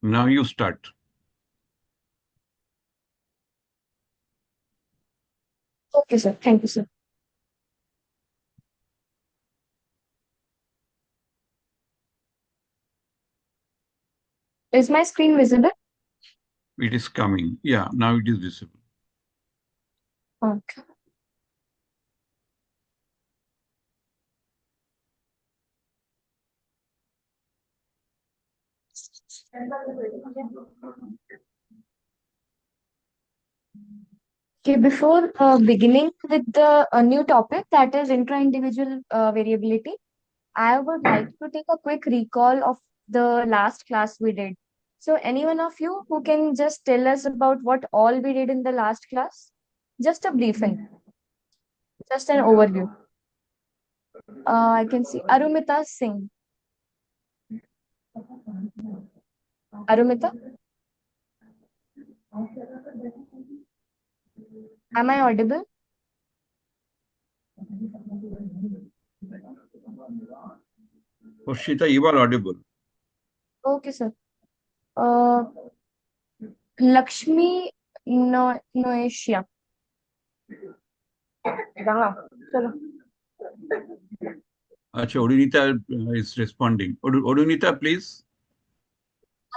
Now you start. Okay, sir. Thank you, sir. Is my screen visible? It is coming. Yeah, now it is visible. Okay. Okay, before beginning with the new topic, that is intra-individual variability, I would like to take a quick recall of the last class we did. So, any one of you who can just tell us about what all we did in the last class? Just a briefing, just an overview. I can see Arumita Singh. Arumita, am I audible? Harshita, you are audible. Okay, sir. Uh, Lakshmi Noasia. चलो Acha, Odinita is responding. Odinita, please.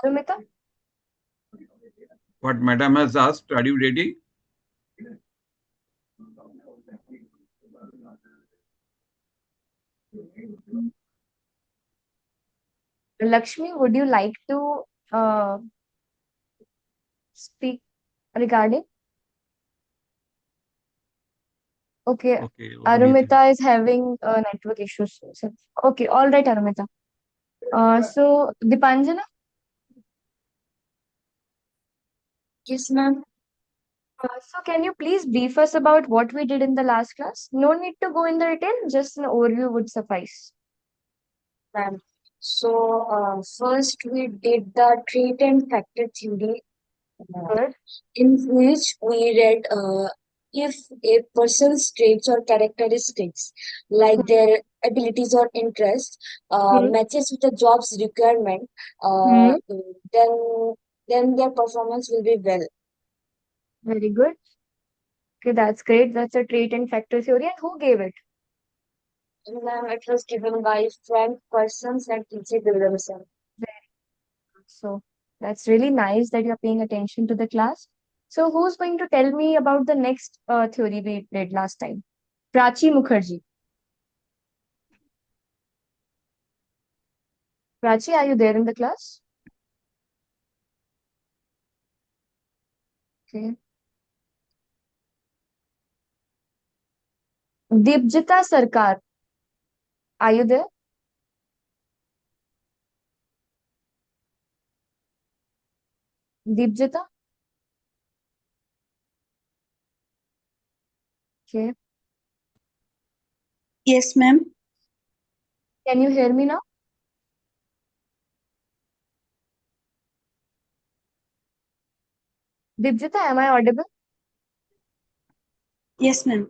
Arumita, What madam has asked, are you ready? Lakshmi, would you like to speak regarding? Okay, Okay, Odinita. Arumita is having network issues. So, okay, all right, Arumita. So Dipanjana, Yes, ma'am. so can you please brief us about what we did in the last class? No need to go in the detail, just an overview would suffice. Ma'am. So, first we did the trait and factor theory, Good. in which we read if a person's traits or characteristics, like their abilities or interests, Hmm. matches with the job's requirement, Hmm. then their performance will be well. Very good. Okay, that's great. That's a trait and factor theory. And who gave it? Ma'am, it was given by Frank Parsons and T.J. Williamson. Very good. So that's really nice that you're paying attention to the class. So who's going to tell me about the next theory we did last time? Prachi Mukherjee. Prachi, are you there in the class? Okay. Dipjita Sarkar, are you there? Dipjita? Okay. Yes, ma'am. Can you hear me now? Dipjita, am I audible? Yes, ma'am.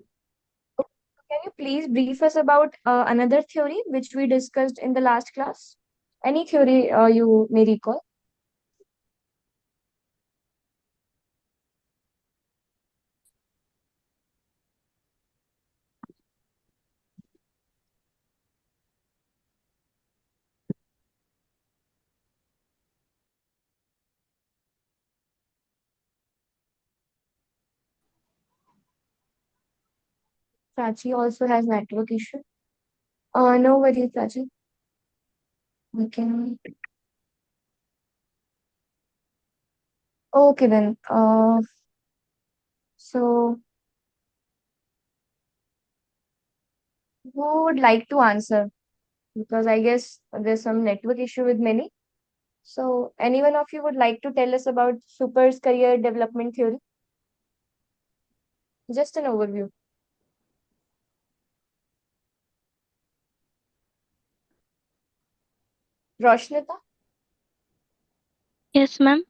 Can you please brief us about another theory which we discussed in the last class? Any theory you may recall? Prachi also has network issue. No worries, Prachi. We can. Okay then. So who would like to answer? Because I guess there's some network issue with many. So anyone of you would like to tell us about Super's career development theory? Just an overview. Roshnita, Yes, ma'am.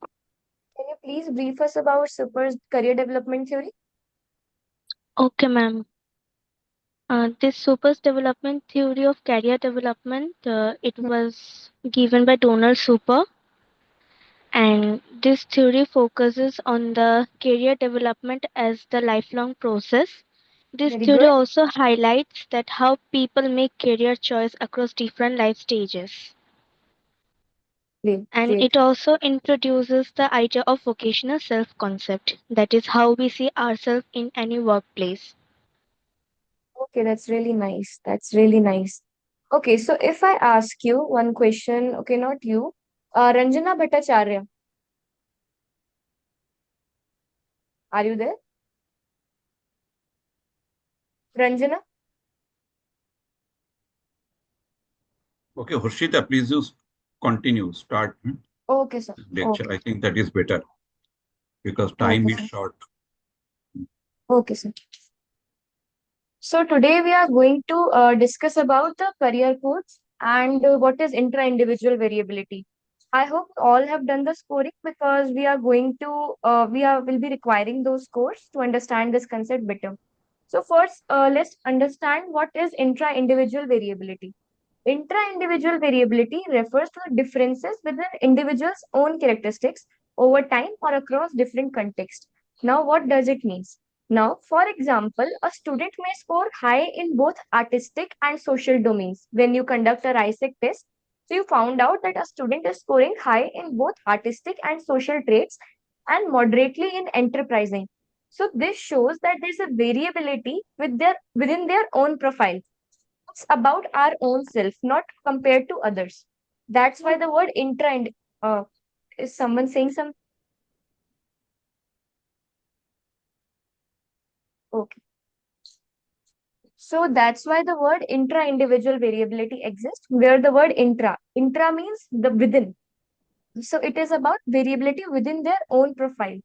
can you please brief us about Super's career development theory? Okay, ma'am. This Super's development theory of career development, it was given by Donald Super, And this theory focuses on the career development as the lifelong process. This Very theory good. also highlights that how people make career choice across different life stages. Great, And great. it also introduces the idea of vocational self concept, that is how we see ourselves in any workplace. Okay, that's really nice. That's really nice. Okay, so if I ask you one question, okay, not you, Ranjana Bhattacharya, are you there? Ranjana? Okay, Harshita, please just continue. Start Okay, sir. lecture. Okay, I think that is better because time okay, is sir. short. Okay, sir. So today we are going to discuss about the career codes and what is intra-individual variability. I hope all have done the scoring because we are going to will be requiring those scores to understand this concept better. So first, let's understand what is intra-individual variability. Intra-individual variability refers to the differences within individuals' own characteristics over time or across different contexts. Now, what does it mean? Now, for example, a student may score high in both artistic and social domains. When you conduct a RISEC test, so you found out that a student is scoring high in both artistic and social traits and moderately in enterprising. So this shows that there's a variability within their own profile. It's about our own self, not compared to others. That's why the word intra and is someone saying some okay. So that's why the word intra-individual variability exists, where the word intra means the within. So it is about variability within their own profile.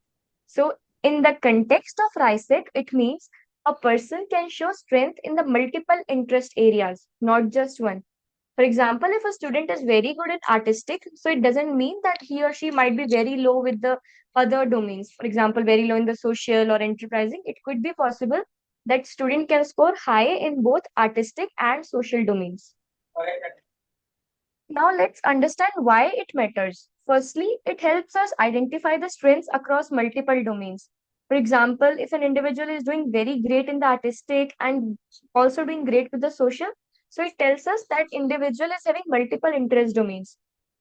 So in the context of RISEC, it means a person can show strength in the multiple interest areas, not just one. For example, if a student is very good at artistic, so it doesn't mean that he or she might be very low with the other domains. For example, very low in the social or enterprising. It could be possible that student can score high in both artistic and social domains. Now let's understand why it matters. Firstly, it helps us identify the strengths across multiple domains. For example, if an individual is doing very great in the artistic and also doing great with the social, so it tells us that individual is having multiple interest domains.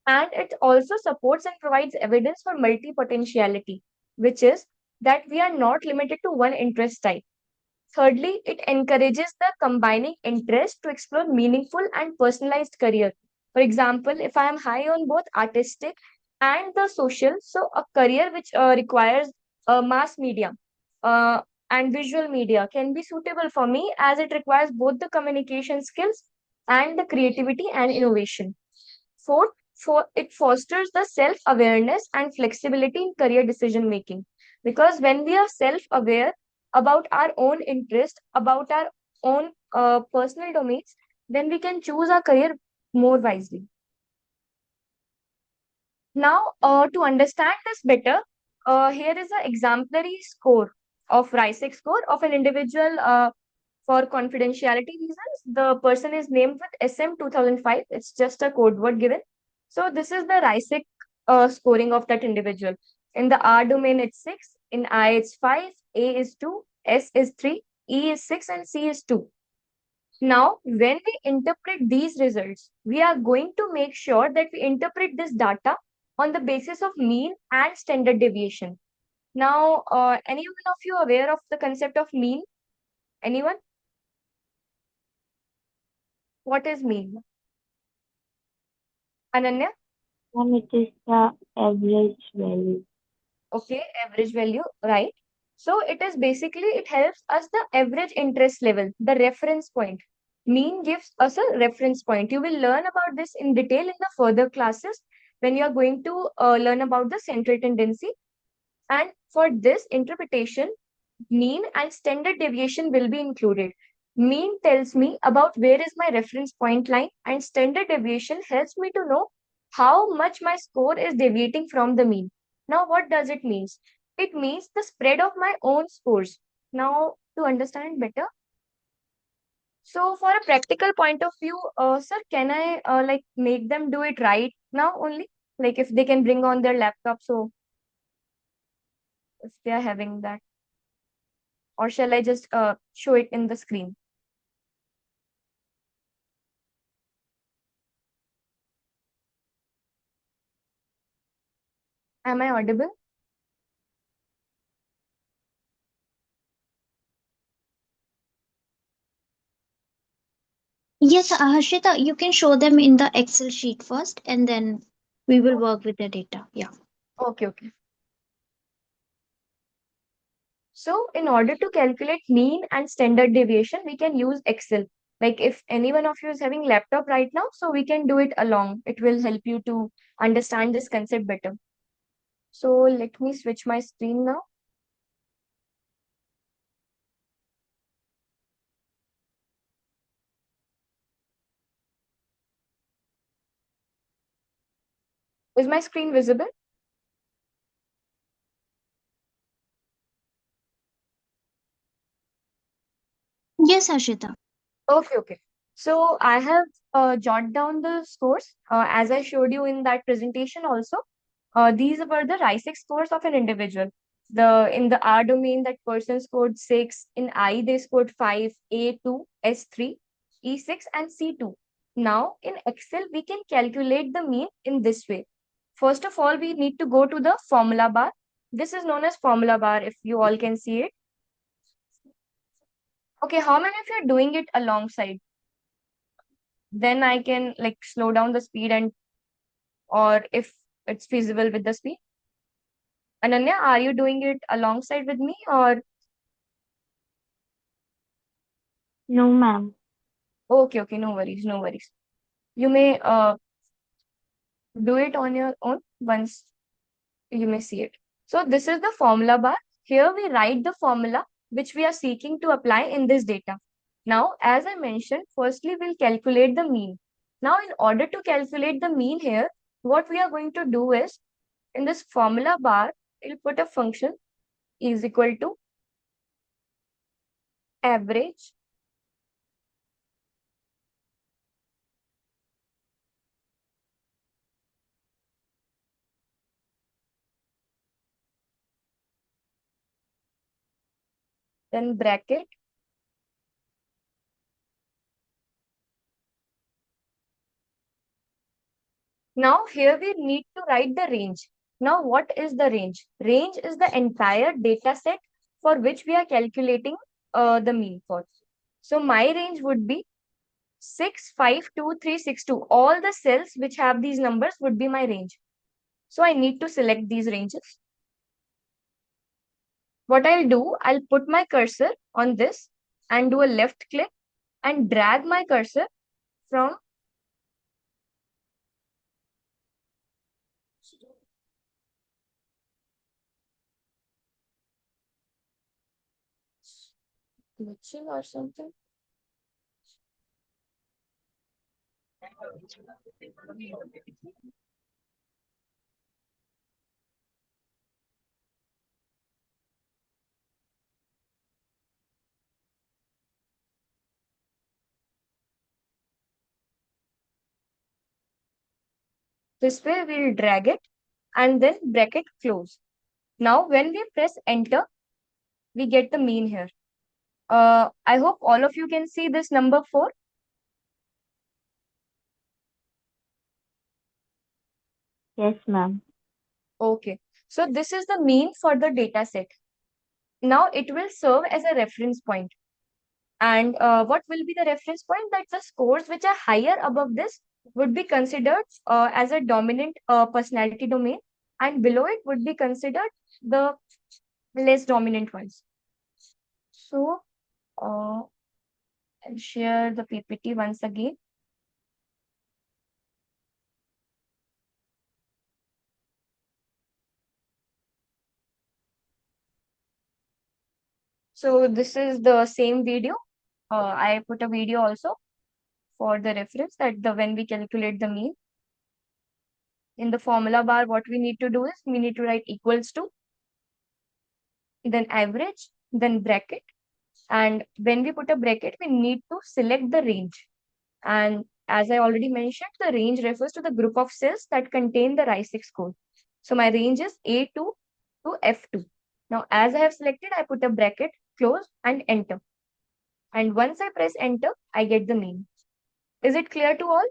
And it also supports and provides evidence for multi-potentiality, which is that we are not limited to one interest type. Thirdly, it encourages the combining interest to explore meaningful and personalized career. For example, if I am high on both artistic and the social, so a career which requires mass media uh, and visual media can be suitable for me as it requires both the communication skills and the creativity and innovation. Fourth, it fosters the self-awareness and flexibility in career decision making. Because when we are self-aware about our own interest, about our own personal domains, then we can choose our career more wisely. Now, to understand this better, here is an exemplary score of RISEC score of an individual for confidentiality reasons. The person is named with SM 2005. It's just a code word given. So this is the RISEC scoring of that individual. In the R domain, it's 6. In I, it's 5. A is 2. S is 3. E is 6. And C is 2. Now, when we interpret these results, we are going to make sure that we interpret this data on the basis of mean and standard deviation. Now, anyone of you aware of the concept of mean? Anyone? What is mean? Ananya? And it is the average value. Okay, average value, right? So it is basically, it helps us the average interest level, the reference point. Mean gives us a reference point. You will learn about this in detail in the further classes when you are going to learn about the central tendency. And for this interpretation, mean and standard deviation will be included. Mean tells me about where is my reference point line, and standard deviation helps me to know how much my score is deviating from the mean. Now, what does it mean? It means the spread of my own scores. Now, to understand better, so for a practical point of view, sir, can I like make them do it right now only? Like if they can bring on their laptop, so if they are having that, or shall I just show it in the screen? Am I audible? Yes, Harshita, you can show them in the Excel sheet first and then we will work with the data. Yeah. Okay, okay. So in order to calculate mean and standard deviation, we can use Excel. Like if any one of you is having laptop right now, so we can do it along. It will help you to understand this concept better. So let me switch my screen now. Is my screen visible? Yes, Harshita. Okay, okay. So I have jotted down the scores as I showed you in that presentation also. These were the RISEX scores of an individual. In the R domain, that person scored 6. In I, they scored 5, A2, S3, E6, and C2. Now, in Excel, we can calculate the mean in this way. First of all, we need to go to the formula bar. This is known as formula bar, if you all can see it. Okay, how many of you are doing it alongside? Then I can like slow down the speed and or if it's feasible with the speed. Ananya, are you doing it alongside with me or No, ma'am. okay, okay, no worries, no worries. You may do it on your own once you may see it. So this is the formula bar. Here we write the formula which we are seeking to apply in this data. Now, as I mentioned, firstly we'll calculate the mean. Now, in order to calculate the mean here, what we are going to do is in this formula bar, we'll put a function is equal to average then bracket. Now here we need to write the range. Now what is the range? Range is the entire data set for which we are calculating the mean for. So my range would be 6, 5, 2, 3, 6, 2. All the cells which have these numbers would be my range. So I need to select these ranges. What I'll do, I'll put my cursor on this and do a left click and drag my cursor from glitching or something. This way we'll drag it and then bracket close. Now when we press enter, we get the mean here. I hope all of you can see this number 4. Yes, ma'am. Okay. So this is the mean for the data set. Now it will serve as a reference point. And what will be the reference point? That the scores which are higher above this would be considered as a dominant personality domain, and below it would be considered the less dominant ones. So I'll share the PPT once again. So this is the same video. I put a video also for the reference that the when we calculate the mean in the formula bar, what we need to do is we need to write equals to, then average, then bracket. And when we put a bracket, we need to select the range. And as I already mentioned, the range refers to the group of cells that contain the RISC code. So my range is A2 to F2. Now, as I have selected, I put a bracket, close, and enter. And once I press enter, I get the mean. Is it clear to all?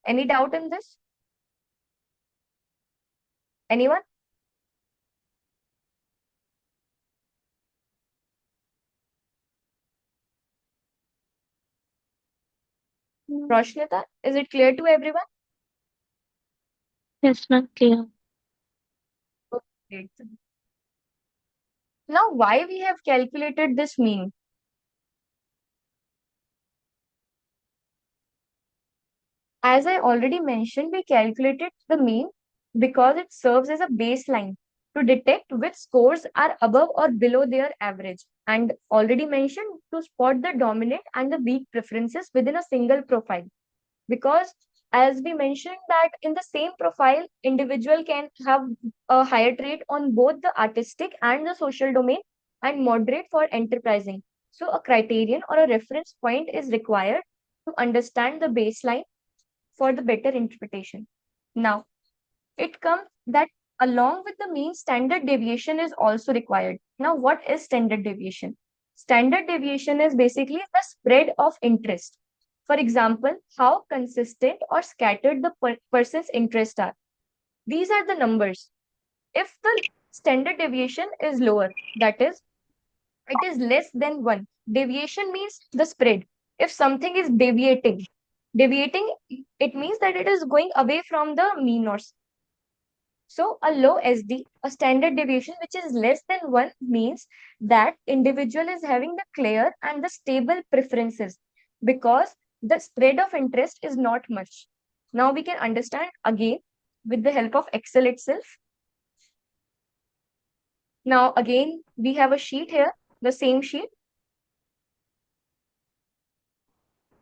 Any doubt in this? Anyone? Roshnita, is it clear to everyone? Yes, ma'am, clear. Great. Now, why we have calculated this mean? As I already mentioned, we calculated the mean because it serves as a baseline to detect which scores are above or below their average, and already mentioned to spot the dominant and the weak preferences within a single profile. Because as we mentioned that in the same profile, individual can have a higher trait on both the artistic and the social domain and moderate for enterprising. So a criterion or a reference point is required to understand the baseline for the better interpretation. Now, it comes that along with the mean, standard deviation is also required. Now, what is standard deviation? Standard deviation is basically the spread of interest. For example, how consistent or scattered the person's interests are. These are the numbers. If the standard deviation is lower, that is, it is less than 1. Deviation means the spread. If something is deviating, it means that it is going away from the mean or so a low SD, a standard deviation which is less than 1 means that individual is having the clear and the stable preferences because the spread of interest is not much. Now we can understand again with the help of Excel itself. Now again, we have a sheet here, the same sheet.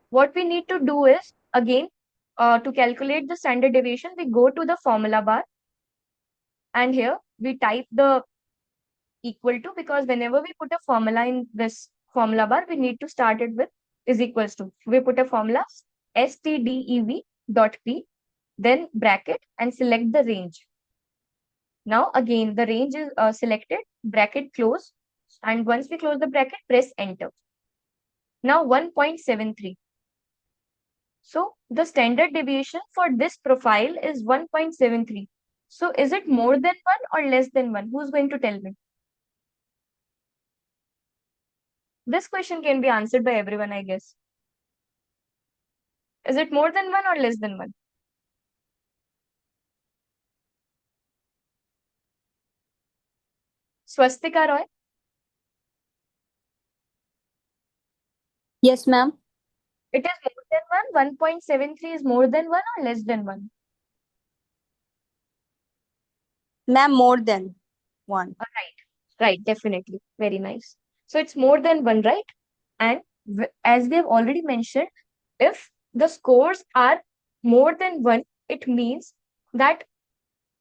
What we need to do is, again, to calculate the standard deviation, we go to the formula bar and here we type the equal to, because whenever we put a formula in this formula bar, we need to start it with is equals to. We put a formula stdev dot p, then bracket and select the range. Now again, the range is selected, bracket close, and once we close the bracket, press enter. Now 1.73. So the standard deviation for this profile is 1.73. So is it more than 1 or less than 1? Who's going to tell me? This question can be answered by everyone, I guess. Is it more than 1 or less than 1? Swastika Roy, Yes, ma'am. it is more than 1. 1.73 is more than 1 or less than 1? Ma'am, more than one. Right, definitely. Very nice. So it's more than 1, right? And as we have already mentioned, if the scores are more than 1, it means that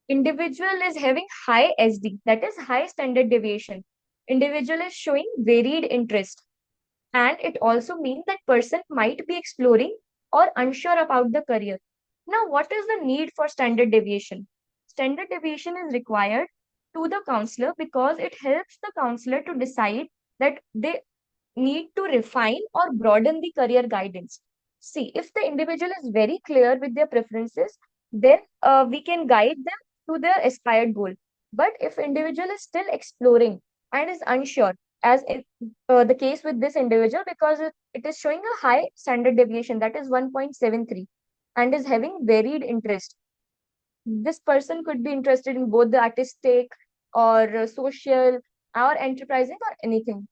individual is having high SD, that is high standard deviation. Individual is showing varied interest. And it also means that person might be exploring or unsure about the career. Now, what is the need for standard deviation? Standard deviation is required to the counselor because it helps the counselor to decide that they need to refine or broaden the career guidance. See, if the individual is very clear with their preferences, then we can guide them to their aspired goal. But if individual is still exploring and is unsure, as in the case with this individual, because it is showing a high standard deviation, that is 1.73, and is having varied interest. This person could be interested in both the artistic or social or enterprising or anything.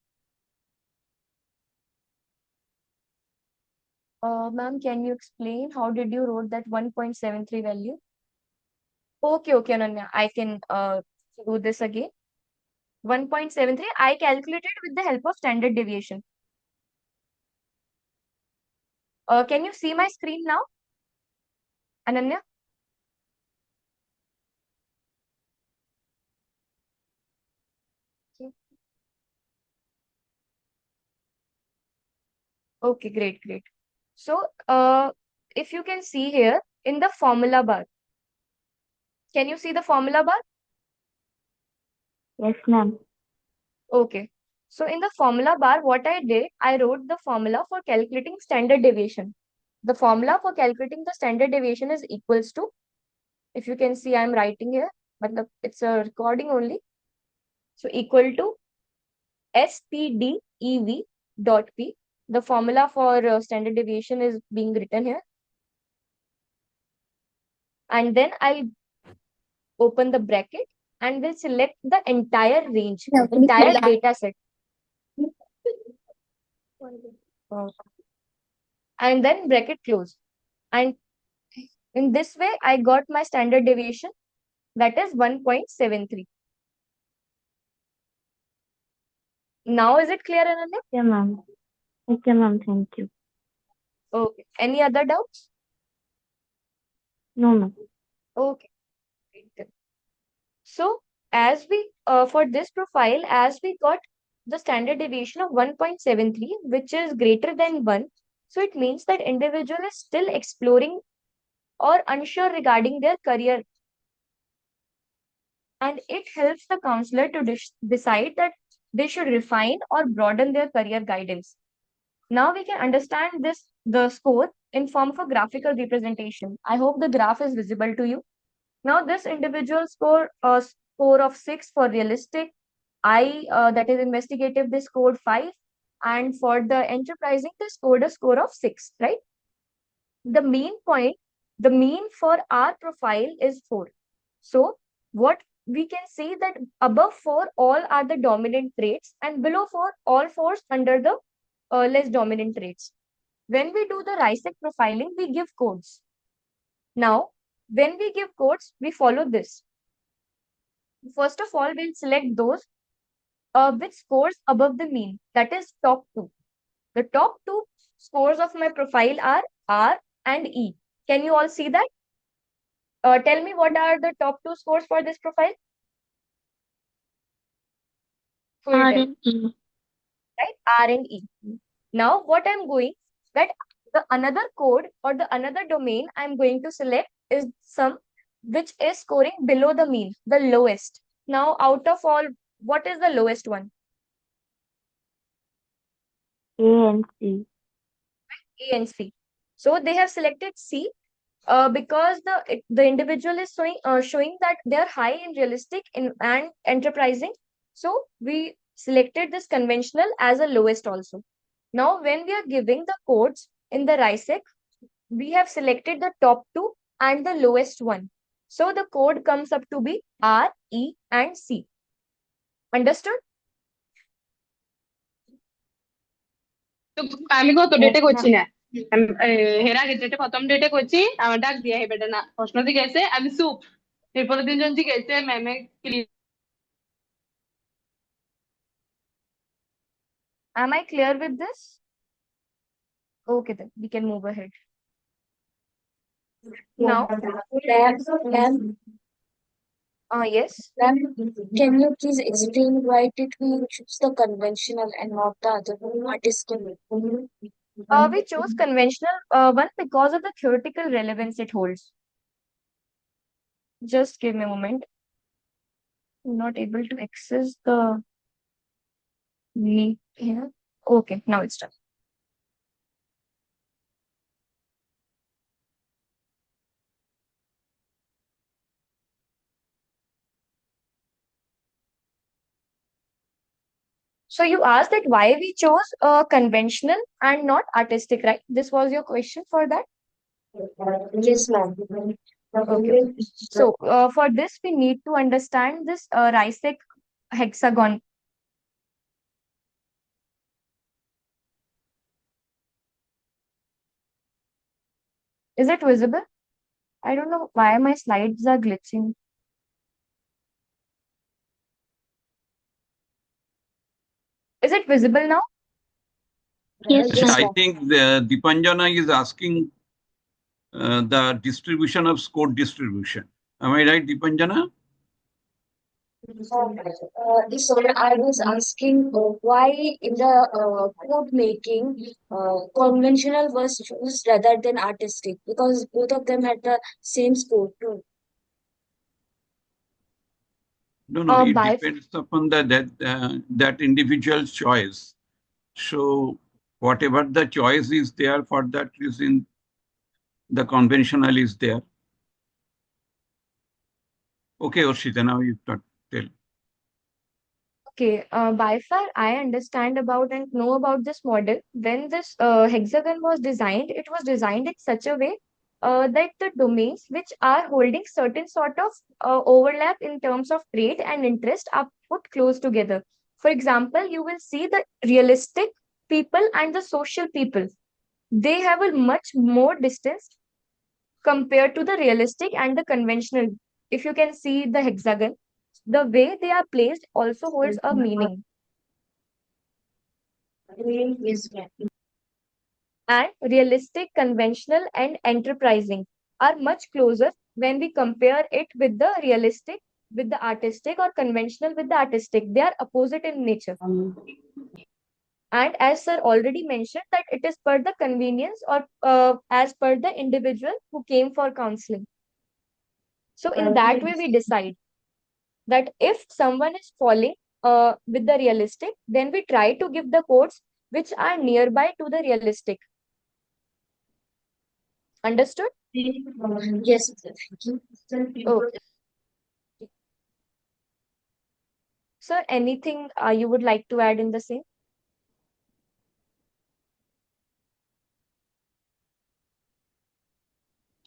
Ma'am, can you explain how did you wrote that 1.73 value? Okay, Ananya, I can do this again. 1.73, I calculated with the help of standard deviation. Can you see my screen now, Ananya? Okay, great. So, if you can see here in the formula bar, can you see the formula bar? Yes, ma'am. Okay. So in the formula bar, what I did, I wrote the formula for calculating standard deviation. The formula for calculating the standard deviation is equals to, if you can see, I'm writing here, but it's a recording only. So equal to SPDEV dot P. The formula for standard deviation is being written here. And then I'll open the bracket and will select the entire range, entire data set. And then bracket close. And in this way, I got my standard deviation, that is 1.73. Now, is it clear, Ananya? Yeah, ma'am. Okay, ma'am. Thank you. Okay. Any other doubts? No, ma'am. Okay. So, as we, for this profile, as we got the standard deviation of 1.73, which is greater than 1, so it means that individual is still exploring or unsure regarding their career. And it helps the counselor to decide that they should refine or broaden their career guidance. Now we can understand the score in form of a graphical representation. I hope the graph is visible to you. Now this individual score a score of 6 for realistic. That is investigative, they scored 5. And for the enterprising, they scored a score of 6, right? The mean for our profile is 4. So what we can say that above 4, all are the dominant traits, and below 4, all falls under the less dominant traits. When we do the RISEC profiling, we give codes. Now, when we give codes, we follow this. First of all, we'll select those with scores above the mean, that is top 2. The top 2 scores of my profile are R and E. Can you all see that? Tell me what are the top 2 scores for this profile? Who will R tell? and E. Right? R and E. Now, what I'm going, that the another code or the another domain I'm going to select is some which is scoring below the mean, the lowest. Now, out of all, what is the lowest one? A and C. A and C. So they have selected C because the individual is showing that they are high in realistic and enterprising. So we selected this conventional as a lowest also. Now, when we are giving the codes in the RISEC, we have selected the top 2 and the lowest one. So the code comes up to be R, E, and C. Understood? আমি কত Yes, ডেটে করছি ma'am. না হের আগে ডেটে প্রথম ডেটে করছি আমার ডাক দিয়া হেবেটা না প্রশ্ন দিকে গেছে আমি চুপ এরপরে তিনজন জিজ্ঞেসে ম্যামে Am I clear with this? Okay, then we can move ahead. Now, Ma'am, yes. ma'am, can you please explain why did we choose the conventional and not the other artistic? We chose conventional one because of the theoretical relevance it holds. Just give me a moment. I'm not able to access the link here. Okay, now it's done. So you asked that why we chose conventional and not artistic, right? This was your question for that? Yes, ma'am. Okay. So for this, we need to understand this RISEC hexagon. Is it visible? I don't know why my slides are glitching. Is it visible now? Yes, Yes, ma'am. I ma'am. think Deepanjana is asking the distribution of score distribution. Am I right, Deepanjana? So I was asking why in the code making conventional was chosen rather than artistic because both of them had the same scope too. No, it By depends upon that individual's choice. So whatever the choice is there, for that reason, the conventional is there. Okay, Urshita, now you tell. Okay, by far, I understand about and know about this model. When this hexagon was designed in such a way that the domains which are holding certain sort of overlap in terms of trait and interest are put close together. For example, you will see the realistic people and the social people. They have a much more distance compared to the realistic and the conventional. If you can see the hexagon, the way they are placed also holds a meaning. And realistic, conventional, and enterprising are much closer when we compare it with the realistic, with the artistic, or conventional with the artistic. They are opposite in nature. And as sir already mentioned, that it is per the convenience or as per the individual who came for counseling. So in that way, we decide that if someone is falling with the realistic, then we try to give the codes which are nearby to the realistic. Understood? Yes, thank you. Oh, sir, anything you would like to add in the same?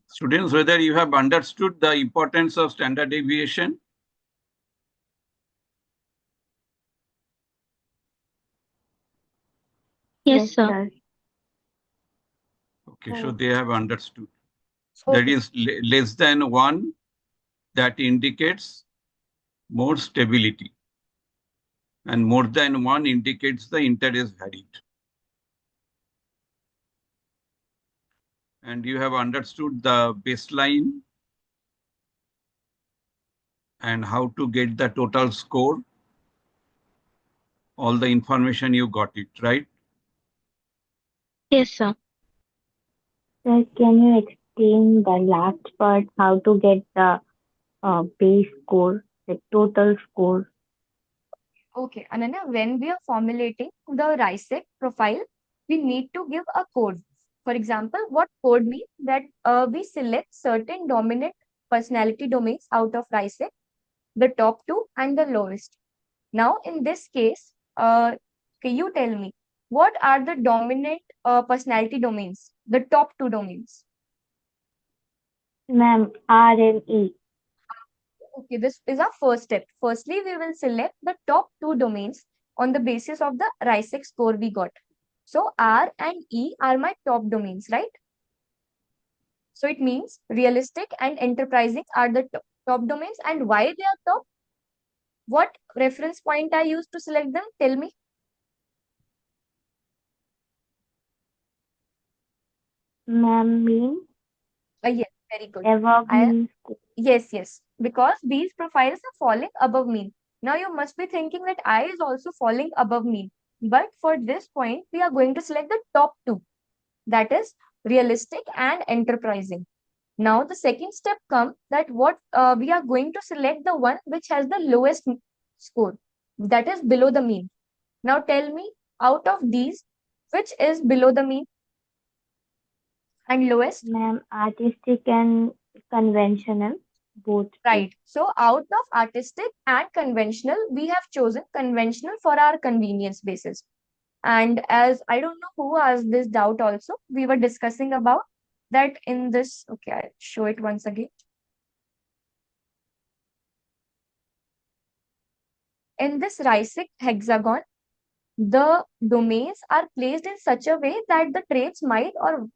Students, whether you have understood the importance of standard deviation. Yes, sir. Okay, so they have understood. That Okay. is less than 1, that indicates more stability. And more than 1 indicates the interest varied. And you have understood the baseline and how to get the total score. All the information you got it, right? Yes, sir. Sir, can you explain the last part, how to get the base score, the total score? Okay, Ananya, when we are formulating the RISEC profile, we need to give a code. For example, what code means that we select certain dominant personality domains out of RISEC, the top two and the lowest. Now, in this case, can you tell me what are the dominant personality domains, the top two domains? Ma'am, R and E. Okay, this is our first step. Firstly, we will select the top two domains on the basis of the RISEC score we got. So R and E are my top domains, right? So it means realistic and enterprising are the top domains. And why they are top? What reference point I used to select them? Tell me. Ma'am, mean Yes, very good. above I mean score. Yes, because these profiles are falling above mean. Now you must be thinking that I is also falling above mean. But for this point, we are going to select the top two. That is realistic and enterprising. Now the second step comes that what we are going to select the one which has the lowest score. That is below the mean. Now tell me out of these, which is below the mean and lowest? Ma'am, artistic and conventional, both two. Right. So out of artistic and conventional, we have chosen conventional for our convenience basis. And as I don't know who asked this doubt also, we were discussing about that in this. Okay, I'll show it once again. In this RISIC hexagon, the domains are placed in such a way that the traits might or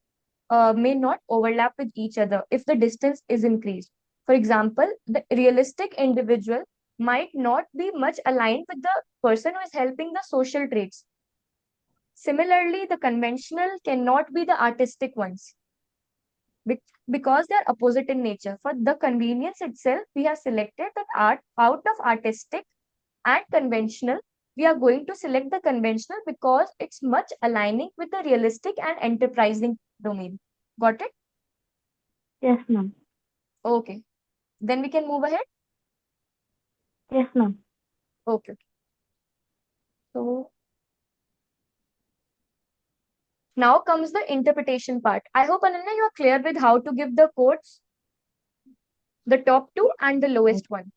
may not overlap with each other if the distance is increased. For example, the realistic individual might not be much aligned with the person who is helping the social traits. Similarly, the conventional cannot be the artistic ones. because they are opposite in nature. For the convenience itself, we have selected that out of artistic and conventional, we are going to select the conventional because it's much aligning with the realistic and enterprising domain. Got it? Yes, ma'am. Okay. Then we can move ahead. Yes, ma'am. Okay. So now comes the interpretation part. I hope, Ananya, you are clear with how to give the codes, the top two and the lowest one.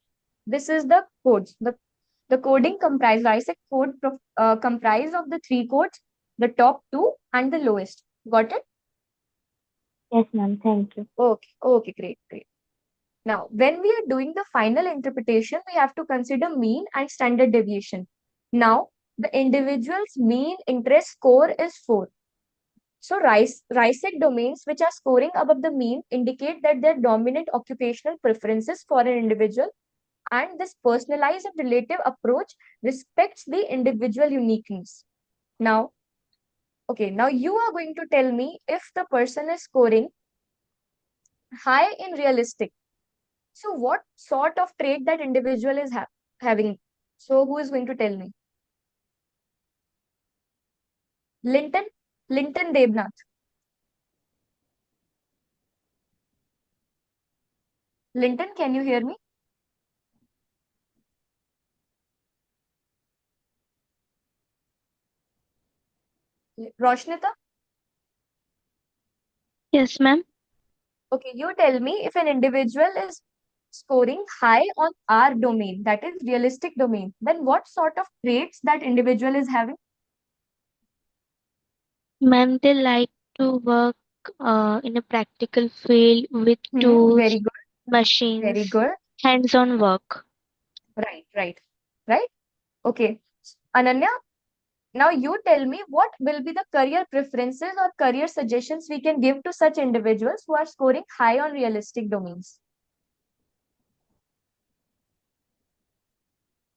This is the codes. The coding comprise, ISEC code comprise of the three codes, the top two and the lowest. Got it? Yes, ma'am. Thank you. Okay. Okay, great, great. Now, when we are doing the final interpretation, we have to consider mean and standard deviation. Now, the individual's mean interest score is 4. So, RISEC domains which are scoring above the mean indicate that their dominant occupational preferences for an individual, and this personalized and relative approach respects the individual uniqueness. Now, okay, now you are going to tell me if the person is scoring high in realistic. So, what sort of trait that individual is having? So, who is going to tell me? Linton? Linton Debnath. Linton, can you hear me? Roshnita? Yes, ma'am. Okay, you tell me if an individual is scoring high on R domain, that is realistic domain, then what sort of traits that individual is having? Ma'am, they like to work in a practical field with tools, Very good, very machines, good. hands-on work. Right, right, right. Okay. Ananya, now you tell me what will be the career preferences or career suggestions we can give to such individuals who are scoring high on realistic domains.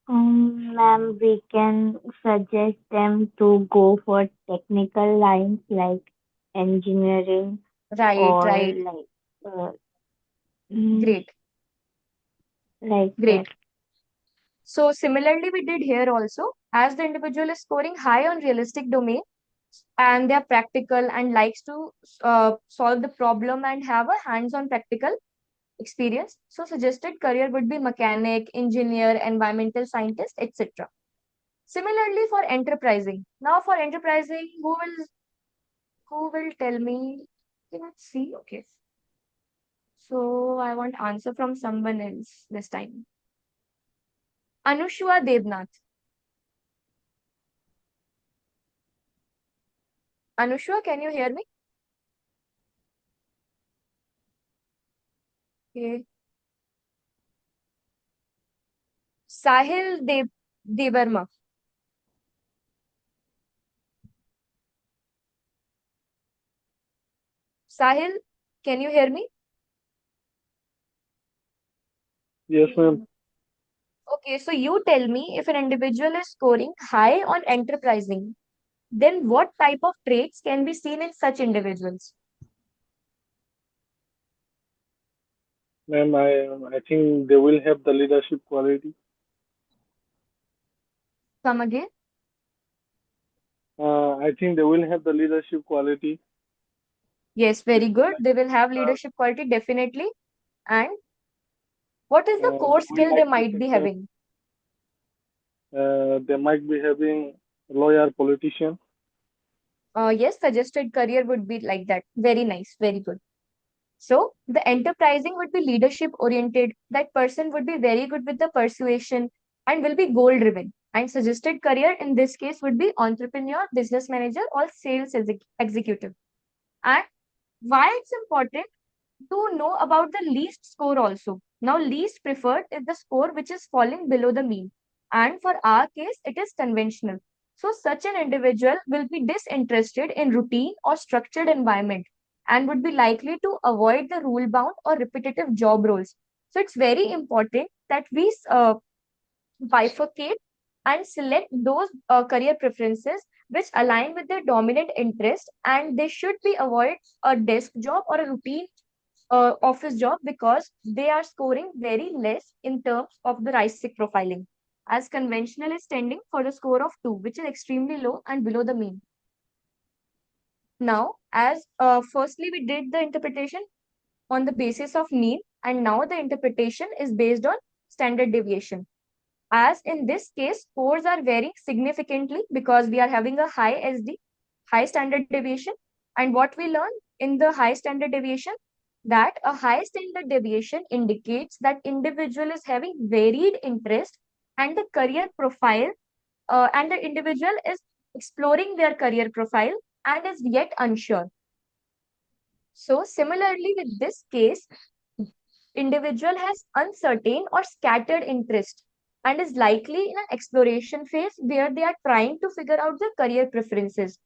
Ma'am, we can suggest them to go for technical lines like engineering Right, or right. uh, mm, Great, like that. great. So similarly, we did here also, as the individual is scoring high on realistic domain and they are practical and likes to solve the problem and have a hands-on practical experience. So suggested career would be mechanic, engineer, environmental scientist, etc. Similarly for enterprising. Now for enterprising, who will tell me? Okay, let's see. Okay. So I want answer from someone else this time. Anushwa Devnath. Anushwa, can you hear me? Okay. Sahil Devarma. Sahil, can you hear me? Yes, ma'am. Okay, so you tell me if an individual is scoring high on enterprising, then what type of traits can be seen in such individuals? Ma'am, I think they will have the leadership quality. Come again. I think they will have the leadership quality. Yes, They very good. like They will have uh, leadership quality definitely. And what is the core they will skill they like to might take be care. having? They might be having lawyer, politician. Yes, suggested career would be like that. Very nice, very good. So the enterprising would be leadership oriented. That person would be very good with the persuasion and will be goal driven. And suggested career in this case would be entrepreneur, business manager, or sales executive. And why it's important to know about the least score also. Now, least preferred is the score which is falling below the mean. And for our case, it is conventional. So, such an individual will be disinterested in routine or structured environment and would be likely to avoid the rule bound or repetitive job roles. So, it's very important that we bifurcate and select those career preferences which align with their dominant interest, and they should be avoid a desk job or a routine office job because they are scoring very less in terms of the RISIC profiling, as conventional is tending for a score of 2, which is extremely low and below the mean. Now, as firstly we did the interpretation on the basis of mean, and now the interpretation is based on standard deviation. As in this case, scores are varying significantly because we are having a high SD, high standard deviation. And what we learned in the high standard deviation, that a high standard deviation indicates that individual is having varied interest and the career profile, and the individual is exploring their career profile and is yet unsure. So similarly with this case, individual has uncertain or scattered interest and is likely in an exploration phase where they are trying to figure out their career preferences.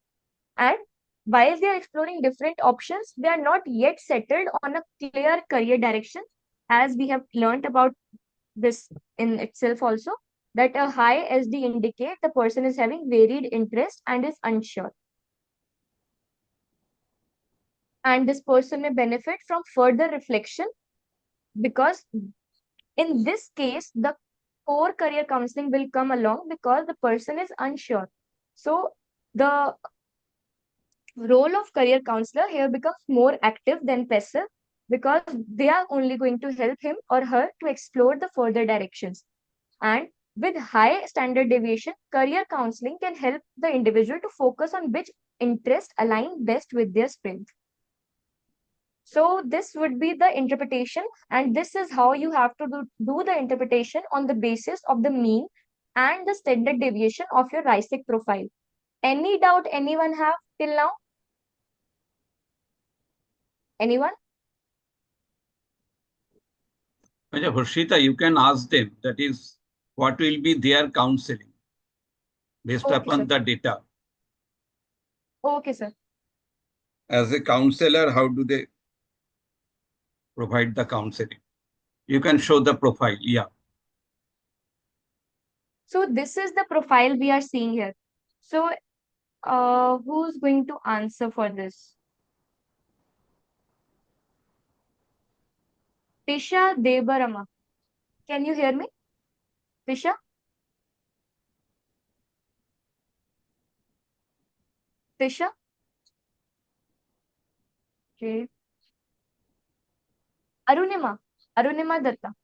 And while they are exploring different options, they are not yet settled on a clear career direction, as we have learned about this in itself also, that a high SD indicate the person is having varied interest and is unsure. And this person may benefit from further reflection because in this case, the core career counseling will come along because the person is unsure. So the role of career counselor here becomes more active than passive because they are only going to help him or her to explore the further directions. And with high standard deviation, career counseling can help the individual to focus on which interest align best with their strength. So this would be the interpretation, and this is how you have to do the interpretation on the basis of the mean and the standard deviation of your RISIC profile. Any doubt anyone have till now? Anyone? Harshita, you can ask them, that is, what will be their counseling based Okay, upon sir. the data. Okay, sir. As a counselor, how do they provide the counseling? You can show the profile. Yeah. So this is the profile we are seeing here. So who's going to answer for this? Tisha Debarama. Can you hear me? Tisha? Tisha? Okay. Arunima. Arunima Datta.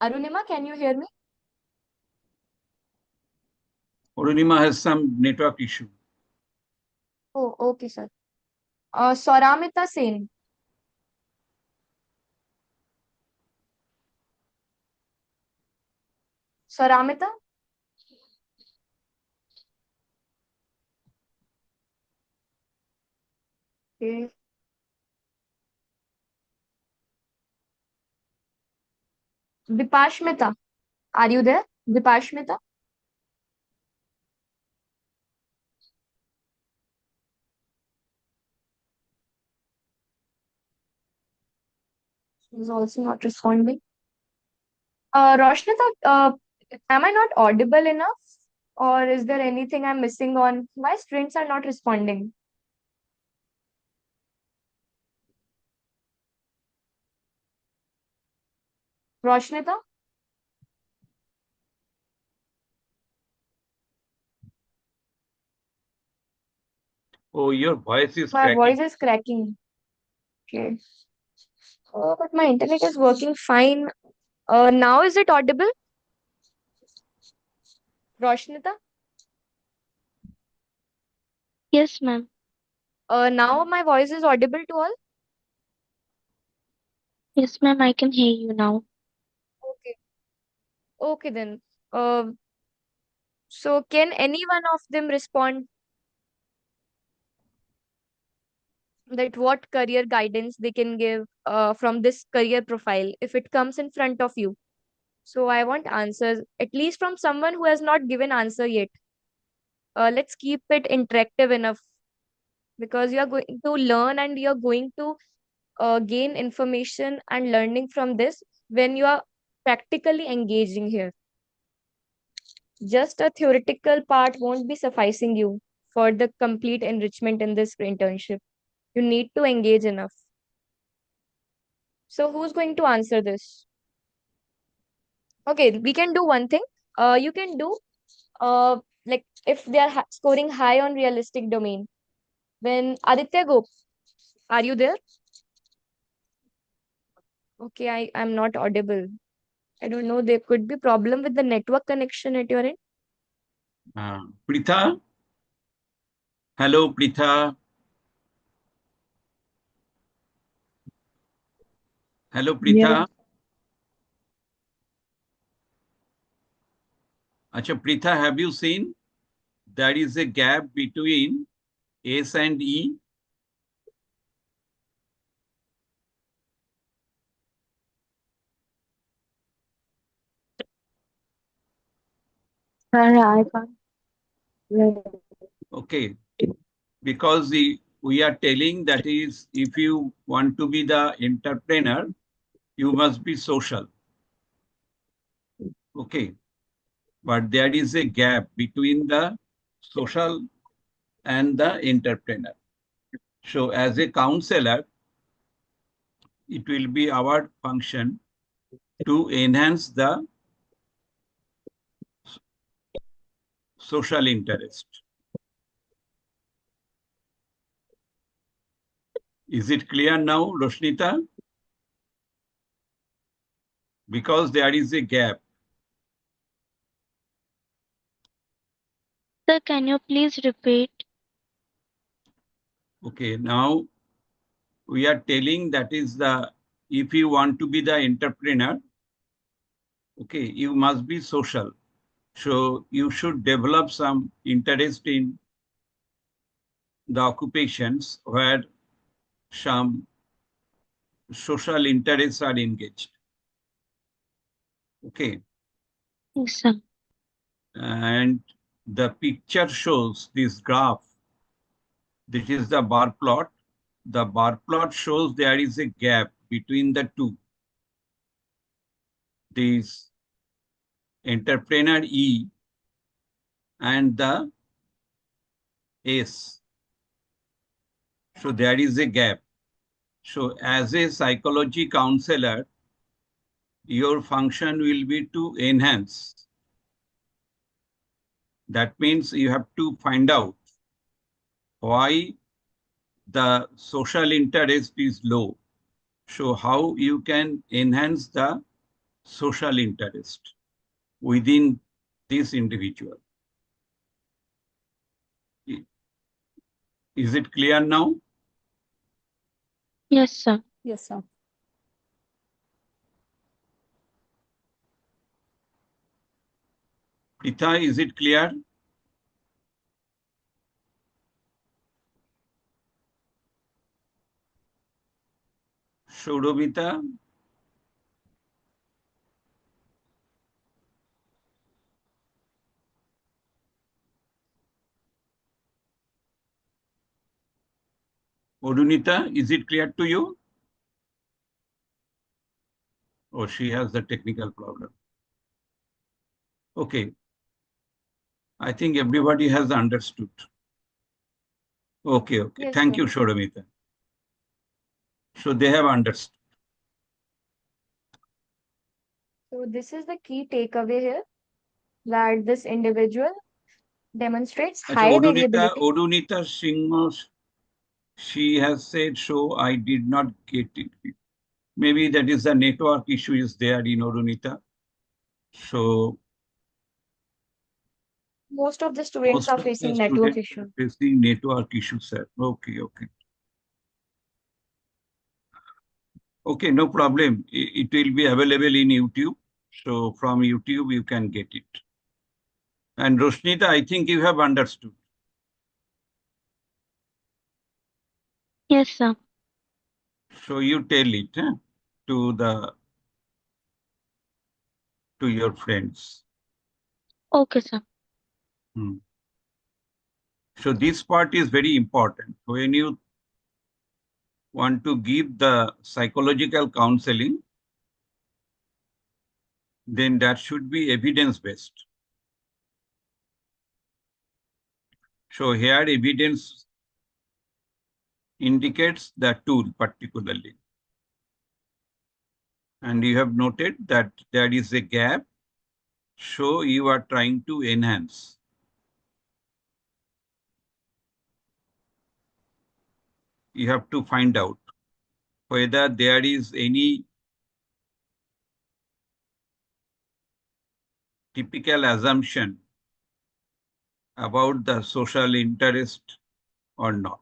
Arunima, can you hear me? Arunima has some network issue. Oh, okay, sir. Swaramita Sen. Swaramita? Okay. Vipashmita. Are you there? Vipashmita? She's also not responding. Roshnita, am I not audible enough? Or is there anything I'm missing on? Why students are not responding? Roshnita? Oh, your voice is My cracking. voice is cracking. Okay. But my internet is working fine. Now is it audible? Roshnita? Yes, ma'am. Now my voice is audible to all? Yes, ma'am, I can hear you now. Okay. Okay then. Uh, so can any one of them respond that what career guidance they can give from this career profile if it comes in front of you? So I want answers, at least from someone who has not given answer yet. Let's keep it interactive enough because you are going to learn and you are going to gain information and learning from this when you are practically engaging here. Just a theoretical part won't be sufficing you for the complete enrichment in this internship. You need to engage enough. So who's going to answer this? Okay, we can do one thing. You can do like if they are scoring high on realistic domain. When Aditya, go. Are you there? Okay, I'm not audible. I don't know. There could be problem with the network connection at your end. Pritha? Hello, Pritha. Hello, Pritha. Acha, Pritha, have you seen there is a gap between S and E? I can't. Okay, because we are telling that is if you want to be the entrepreneur, you must be social. Okay, but there is a gap between the social and the entrepreneur. So as a counselor, it will be our function to enhance the social interest. Is it clear now, Roshnita? Because there is a gap. Sir, can you please repeat? Okay, now we are telling that is the, if you want to be the entrepreneur, okay, you must be social. So you should develop some interest in the occupations where some social interests are engaged. Okay. Yes, sir. And the picture shows this graph. This is the bar plot. The bar plot shows there is a gap between the two. This entrepreneur E and the S. So there is a gap. So as a psychology counselor, your function will be to enhance. That means you have to find out why the social interest is low. So how you can enhance the social interest within this individual. Is it clear now? Yes, sir. Yes, sir. Pritha, is it clear? Shurobita? Odunita, is it clear to you? Or she has the technical problem? Okay. I think everybody has understood. Okay, okay. Yes, Thank sir. you, Shoromita. So they have understood. So this is the key takeaway here, that this individual demonstrates high variability. Odunita Singh, she has said, so I did not get it. Maybe that is the network issue is there in Odunita. So Most of the students most are of the facing network students issue. are facing network issues, sir. Okay, okay. Okay, no problem. It will be available in YouTube. So from YouTube, you can get it. And Roshnita, I think you have understood. Yes, sir. So you tell it to your friends. Okay, sir. Hmm. So this part is very important. When you want to give the psychological counseling, then that should be evidence-based. So here evidence indicates the tool particularly. And you have noted that there is a gap, so you are trying to enhance. You have to find out whether there is any typical assumption about the social interest or not.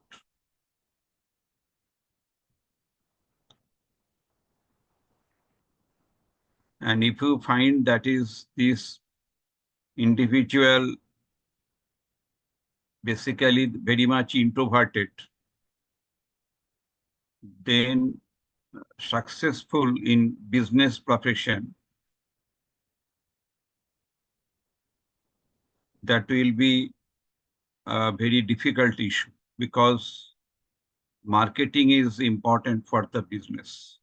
And if you find that is this individual basically very much introverted, then successful in business profession, that will be a very difficult issue because marketing is important for the business.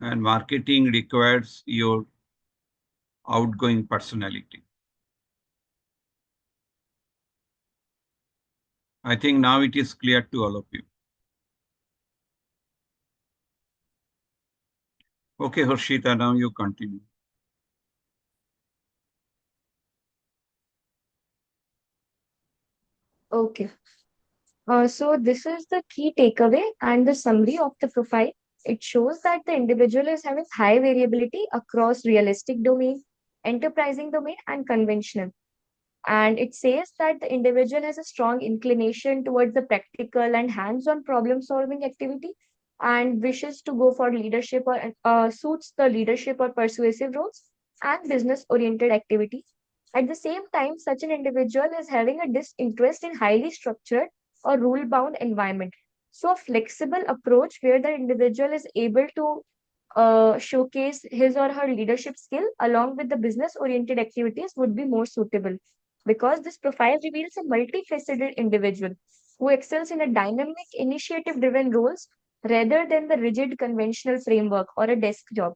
And marketing requires your outgoing personality. I think now it is clear to all of you. Okay, Harshita, now you continue. Okay. So this is the key takeaway and the summary of the profile. It shows that the individual is having high variability across realistic domain, enterprising domain, and conventional. And it says that the individual has a strong inclination towards the practical and hands-on problem-solving activity and wishes to go for leadership or suits the leadership or persuasive roles and business-oriented activities. At the same time, such an individual is having a disinterest in highly structured or rule-bound environment. So a flexible approach where the individual is able to showcase his or her leadership skill along with the business oriented activities would be more suitable because this profile reveals a multifaceted individual who excels in a dynamic initiative driven roles rather than the rigid conventional framework or a desk job.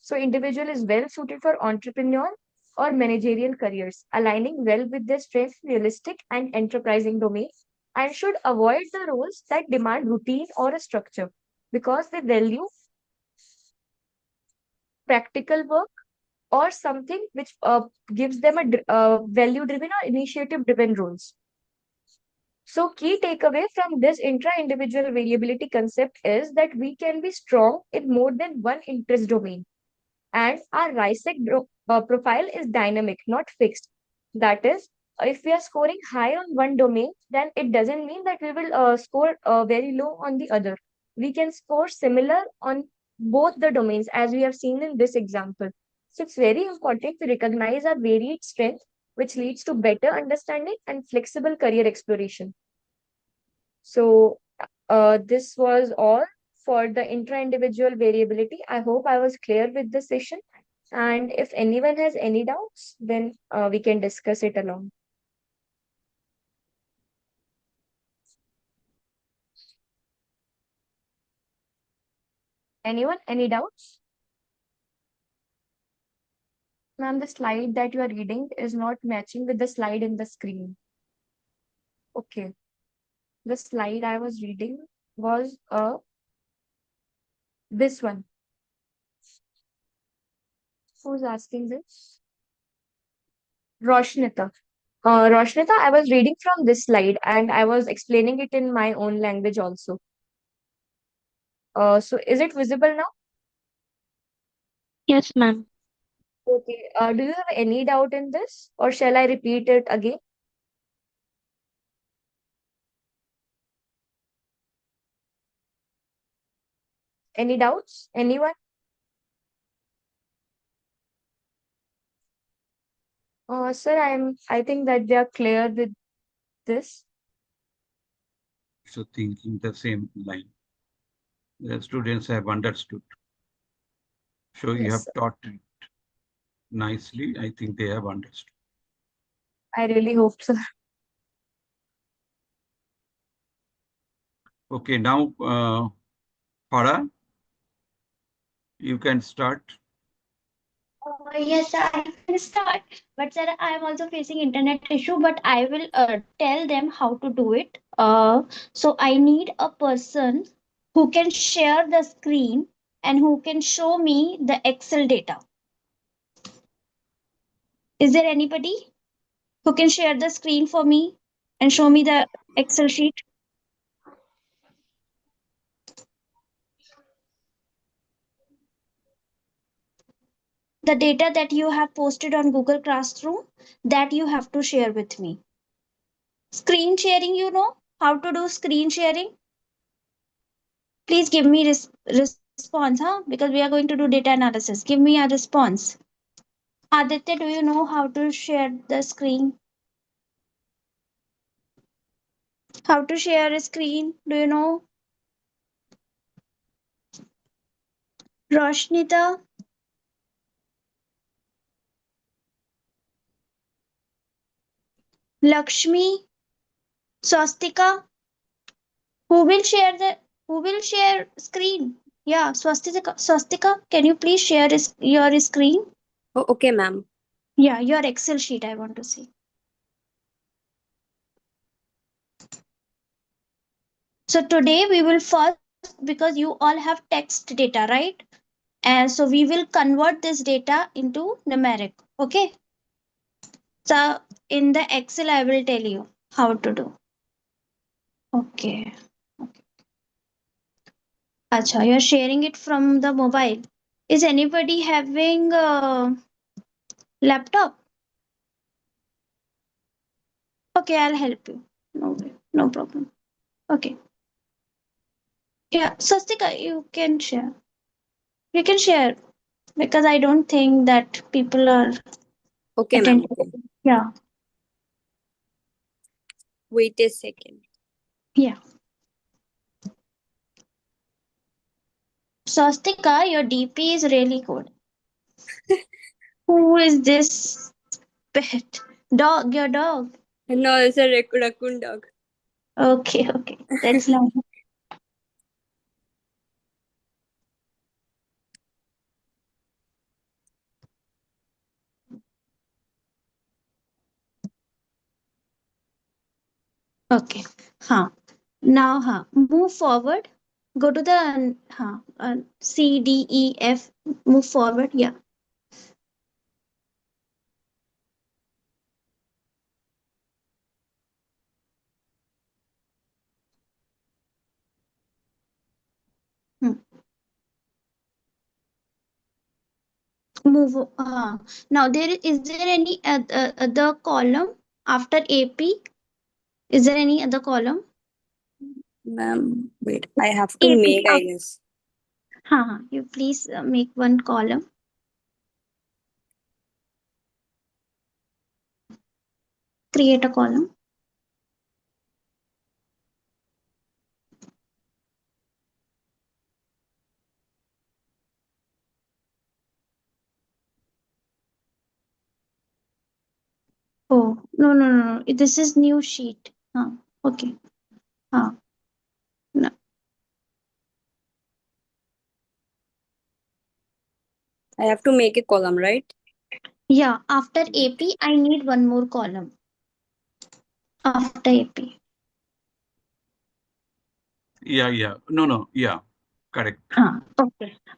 So individual is well suited for entrepreneur or managerial careers, aligning well with their strength, realistic and enterprising domains, and should avoid the roles that demand routine or a structure because they value practical work or something which gives them a value driven or initiative driven roles. So key takeaway from this intra-individual variability concept is that we can be strong in more than one interest domain and our profile is dynamic, not fixed. That is, if we are scoring high on one domain, then it doesn't mean that we will score very low on the other. We can score similar on both the domains as we have seen in this example. So it's very important to recognize our varied strength, which leads to better understanding and flexible career exploration. So this was all for the intra-individual variability. I hope I was clear with the session. And if anyone has any doubts, then we can discuss it along. Anyone? Any doubts? Ma'am, the slide that you are reading is not matching with the slide in the screen. Okay. The slide I was reading was this one. Who's asking this? Roshnita. Roshnita, I was reading from this slide and I was explaining it in my own language also. So is it visible now? Yes, ma'am. Okay. Do you have any doubt in this or shall I repeat it again? Any doubts? Anyone? Sir, I think that they are clear with this. So thinking the same line. The students have understood. So you Yes, have sir. taught it nicely. I think they have understood. I really hope so. Okay, now Farah, you can start. Yes, sir, I will start. But sir, I am also facing internet issue, but I will tell them how to do it. So I need a person who can share the screen and who can show me the Excel data. Is there anybody who can share the screen for me and show me the Excel sheet? The data that you have posted on Google Classroom, that you have to share with me. Screen sharing, you know how to do screen sharing? Please give me response, huh? Because we are going to do data analysis. Give me a response. Aditya, do you know how to share the screen? How to share a screen? Do you know? Roshnita, Lakshmi, Swastika, who will share the who will share screen? Yeah, Swastika, can you please share your screen? Oh, okay, ma'am. Yeah, your Excel sheet, I want to see. So today we will first, because you all have text data, right? And so we will convert this data into numeric. Okay. So in the Excel, I will tell you how to do. Okay. Okay. Acha, you're sharing it from the mobile. Is anybody having a laptop? Okay, I'll help you. No problem. Okay. Yeah, Sastika, you can share. You can share because I don't think that people are Okay, ma'am. attending. Okay. Yeah. Wait a second. Yeah. Swastika, your DP is really good. Who is this pet? Dog, your dog. No, it's a raccoon dog. Okay. That's nice. Okay. Huh. Now, move forward. Go to the C, D, E, F. Move forward. Yeah. Hmm. Move. Now, is there any other column after AP? Is there any other column? Ma'am, wait. I have to AP. make, I guess. You please make one column. Create a column. Oh, no. This is new sheet. Okay. No. I have to make a column, right? Yeah, after AP, I need one more column. After AP. Yeah. No. Yeah. Correct.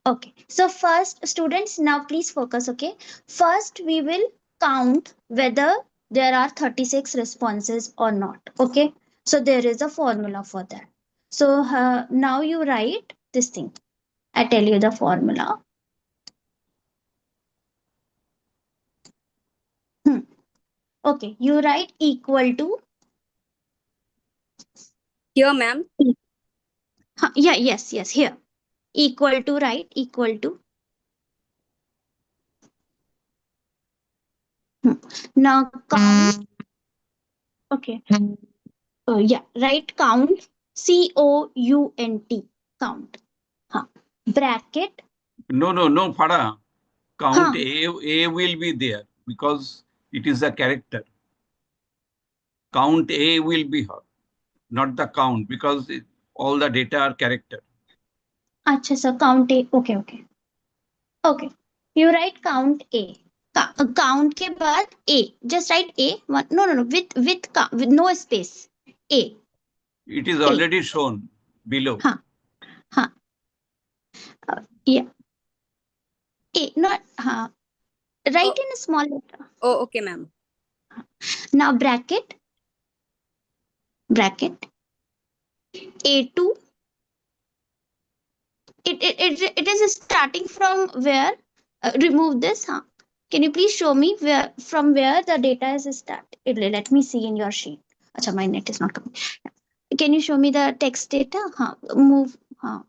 Okay. So first, students, now please focus, okay? First, we will count whether there are 36 responses or not, okay? So there is a formula for that. So now you write this thing. I tell you the formula. Okay, you write equal to. Here, ma'am. Yes, here. Equal to, right? Equal to. Now count. Okay. Right. Count. COUNT. Count. Bracket. No, Fada. Count Huh. A will be there because it is a character. Count A will be her, not the count because all the data are character. Acha, sir. Count A. Okay. You write count A. Count के बाद A. Just write A. No. With no space. A. It is A. already shown below. हाँ हाँ. Yeah. A. Not हाँ. Write in a small letter. Oh, okay, ma'am. Now bracket. A2. It is starting from where? Remove this. Huh? Can you please show me from where the data is start? Let me see in your sheet. Acha, my net is not coming. Can you show me the text data? Huh? Move. Huh?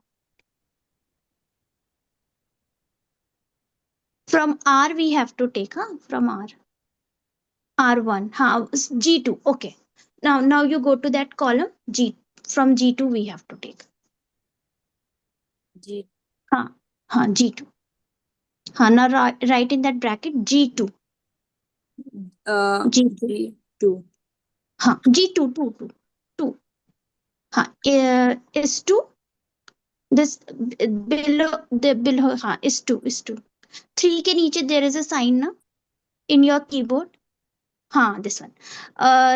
From R we have to take. Huh? From R. R1. Huh? G2. Okay. Now you go to that column G. From G2 we have to take. G. Huh? Huh? G2. Huh? Now write in that bracket G2. G2. G2. हाँ G2 2 हाँ is 2 this below हाँ is 2 3 के नीचे there is a sign ना in your keyboard हाँ this one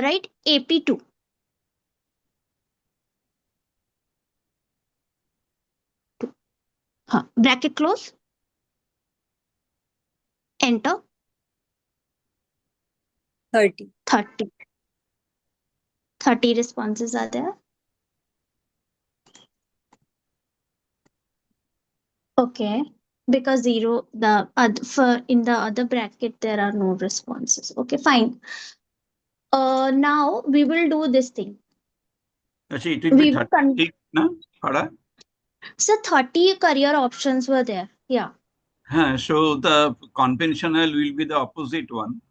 right AP2 हाँ bracket close enter 30. 30 responses are there. Okay, because zero for in the other bracket there are no responses. Okay, fine. Now we will do this thing. Actually, it will be 30, na? Pada? So 30 career options were there. Yeah. So the conventional will be the opposite one.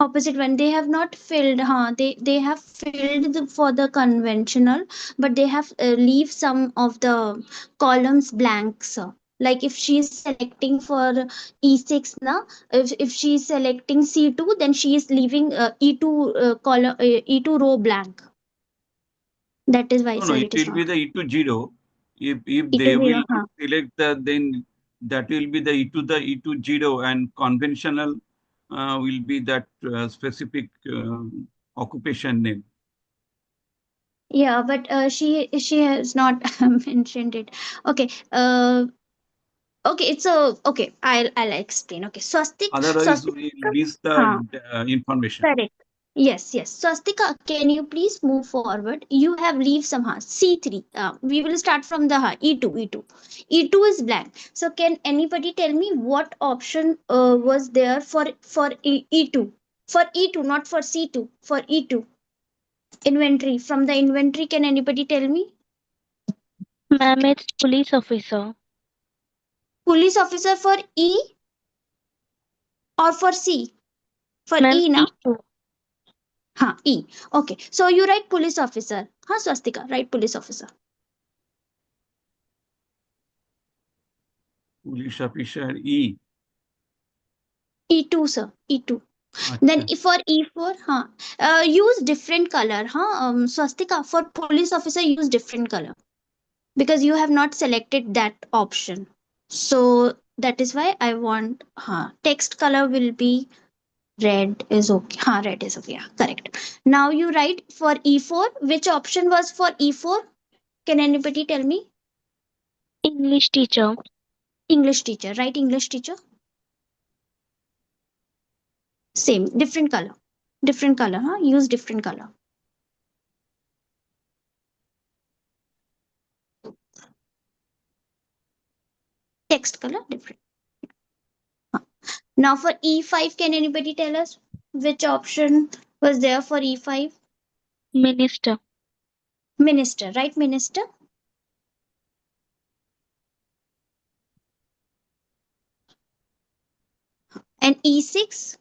Opposite one. They have not filled. They have filled for the conventional, but they have leave some of the columns blanks. Like if she is selecting for E6 na, if she is selecting C2, then she is leaving E2 column E2 row blank. That is why, No, sir, it it is will be not. the E2 zero. If E2 they will zero, not select then that will be the E2 zero, and conventional will be that specific occupation name. Yeah, but she has not mentioned it. Okay. Okay, it's a okay. I'll explain. Okay, Otherwise, swastika. we will miss Huh, the information. correct. Yes. Swastika, can you please move forward? You have leave some C3. We will start from the E2. E2 is blank. So can anybody tell me what option was there for E2? For E2, not for C2. For E2 inventory. From the inventory, can anybody tell me? Ma'am, it's police officer. Police officer for E or for C? For Ma'am, E now? C2. E. Okay. So you write police officer. Swastika, write police officer. Police officer E. E2, sir. E2. Achha. Then if for E4, use different color. Swastika, for police officer, use different color. Because you have not selected that option. So that is why I want, text color will be red is okay. Red is okay. Yeah, correct. Now you write for E4. Which option was for E4? Can anybody tell me? English teacher. English teacher. Write English teacher. Same. Different color. Use different color. Text color different. Now for E5, can anybody tell us which option was there for E5? Minister. Minister. Right, minister? And E6?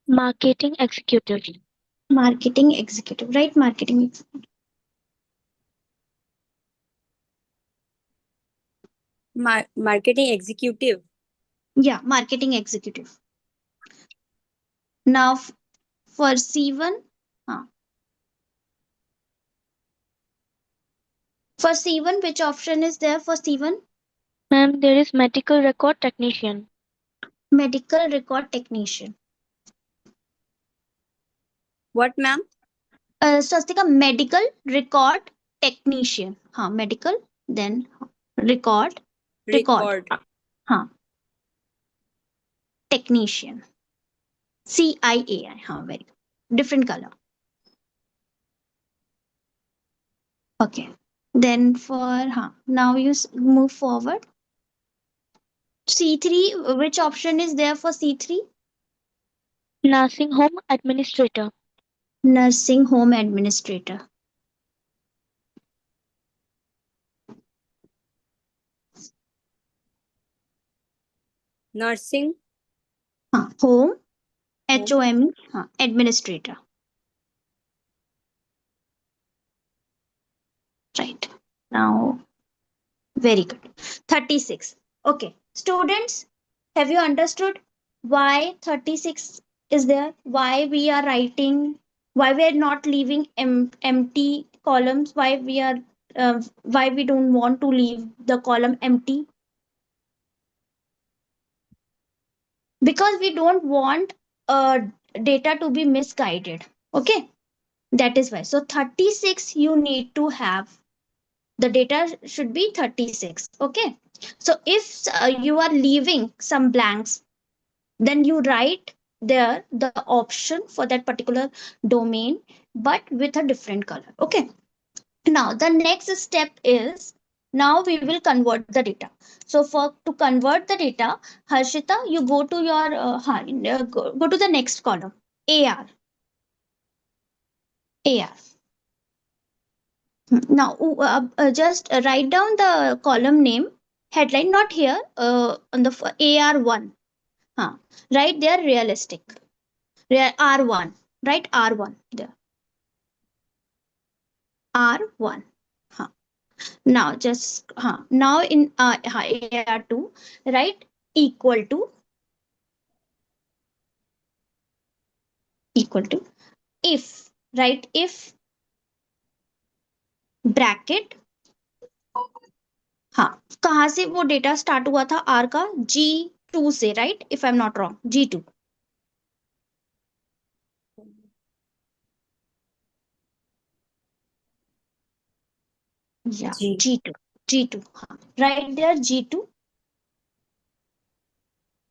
Marketing executive. Marketing executive. Right, marketing executive. Marketing executive. Yeah, marketing executive. Now for C1, for C1, which option is there for C1? Ma'am, there is medical record technician. Medical record technician. What, ma'am? Swastika, medical record technician. हाँ, medical, then record, Record. हाँ, technician. CIAI, हाँ, very good. Different color. Okay. Then for, now you move forward. C3, which option is there for C3? Nursing home administrator. Nursing home administrator. Nursing. Home, HOME, administrator. Right. Now, very good. 36. Okay. Students, have you understood why 36 is there? Why we are writing, why we are not leaving empty columns, why we don't want to leave the column empty? Because we don't want data to be misguided. Okay. That is why. So 36 you need to have. The data should be 36. Okay. So if you are leaving some blanks, then you write there the option for that particular domain, but with a different color. Okay. Now the next step is, now we will convert the data. So for to convert the data, Harshita, you go to your go to the next column. AR. Now just write down the column name, headline, not here, on the AR1. Right there, realistic. R1. Right, R1 there. R1. Now just now in AR2, right, equal to if, right, if bracket, कहाँ से वो data start हुआ था are का? G2 से, right, if I am not wrong, G2. Yeah, G2, right there, G2.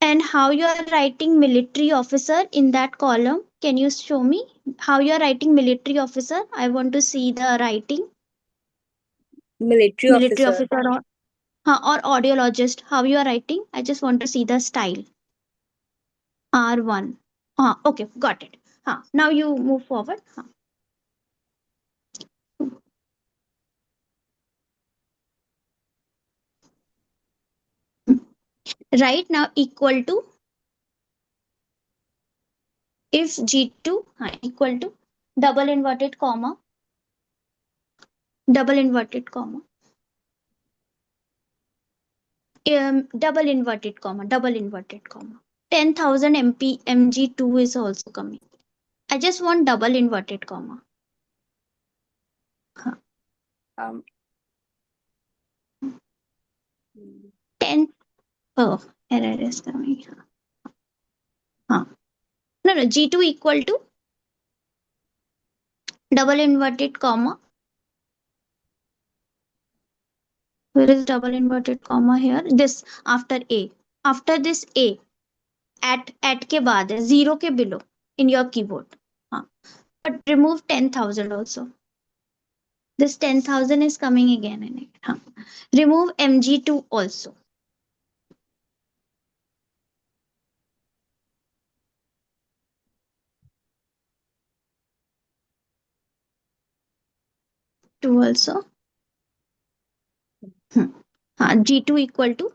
And how you are writing military officer in that column? Can you show me how you are writing military officer? I want to see the writing. Military officer. Or audiologist. How you are writing? I just want to see the style. R1. Okay, got it. Now you move forward. Right now equal to, if G2 equal to double inverted comma, double inverted comma, double inverted comma, 10,000 mg2 is also coming. I just want double inverted comma. 10. Oh, error is coming. No, G2 equal to double inverted comma. Where is double inverted comma here? This after A. After this A, at के बाद है, 0 के below in your keyboard. But remove 10,000 also. This 10,000 is coming again and again. Remove mg2 also. 2 also. G2 equal to,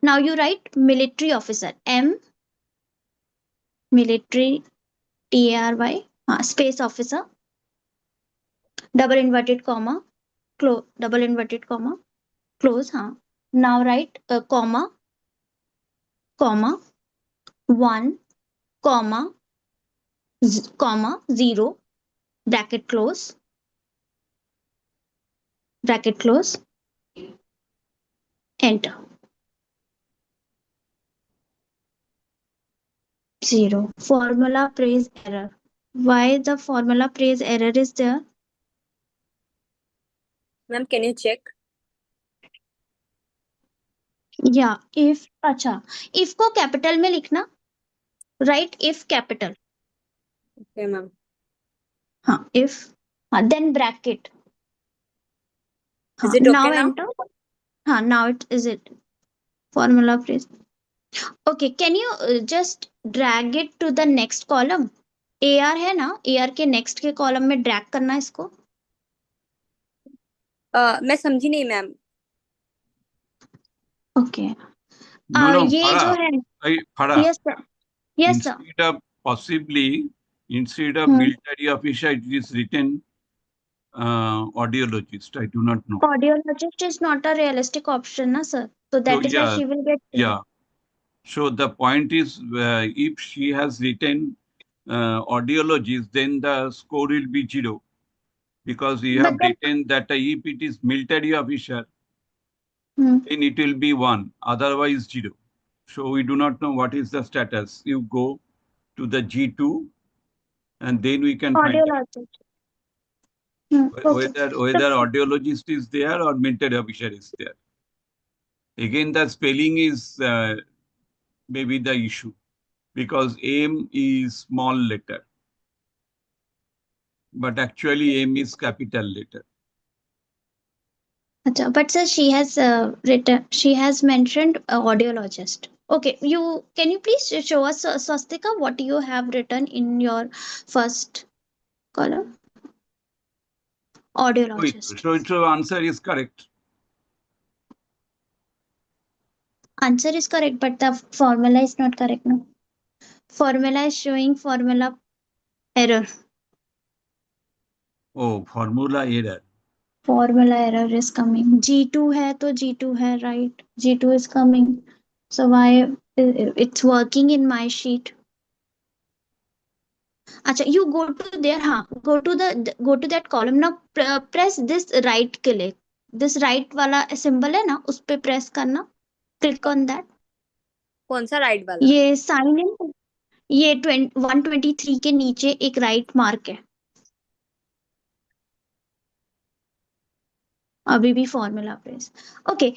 now you write military officer, M military TRY, space officer, double inverted comma, close, double inverted comma, close. Now write comma, 1, comma, 0, bracket close, enter. 0. Formula praise error. Why the formula praise error is there? Ma'am, can you check? Yeah, if अच्छा if को capital में लिखना, right? If capital. Okay, ma'am. हाँ, if then bracket. Is हाँ, it now okay now? enter. हाँ, now it is it. Formula praise. Okay, can you just drag it to the next column? AR है ना, AR के next के column में drag करना है इसको. मैं समझी नहीं मैम. Okay. No, ये जो है. Farah. Yes sir. Yes sir. Instead of military officer, it is written audiologist. I do not know. Audiologist is not a realistic option, na sir. So that is why she will get. Yeah. So the point is, if she has written audiologist, then the score will be 0. Because you have written that if it is military officer, then it will be 1, otherwise 0. So we do not know what is the status. You go to the G2 and then we can find out whether audiologist is there or military officer is there. Again, the spelling is maybe the issue because M is small letter, but actually M is capital letter. But sir, she has mentioned audiologist. Okay, can you please show us, Swastika, what you have written in your first column? Audiologist. So answer is correct. Answer is correct, but the formula is not correct, no? Formula is showing formula error. Oh, formula error. Formula error is coming. G2 है तो G2 है, right? G2 is coming. So why it's working in my sheet? अच्छा, you go to there, हाँ, go to that column now. Press this right click. This right वाला symbol है ना, उस पे press करना. Click on that. कौन सा right वाला? ये sign in. ये 123 के नीचे एक right mark है. अभी भी formula press. Okay,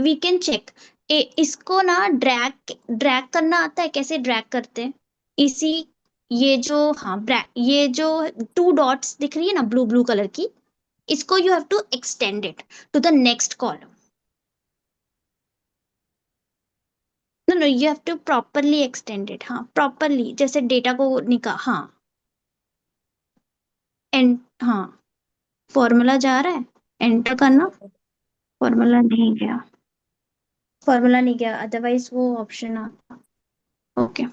we can check. इसको ना ड्रैग करना आता है? कैसे ड्रैग करते हैं? इसी ये जो ये जो 2 डॉट्स दिख रही है ना ब्लू कलर की, इसको you have to extend it to the next column. No, you have to properly extend it. हाँ, प्रॉपरली, जैसे डेटा को हाँ एंड हाँ, फॉर्मूला जा रहा है, एंटर करना. फॉर्मूला नहीं गया, अदरवाइज वो ऑप्शन आता. ओके,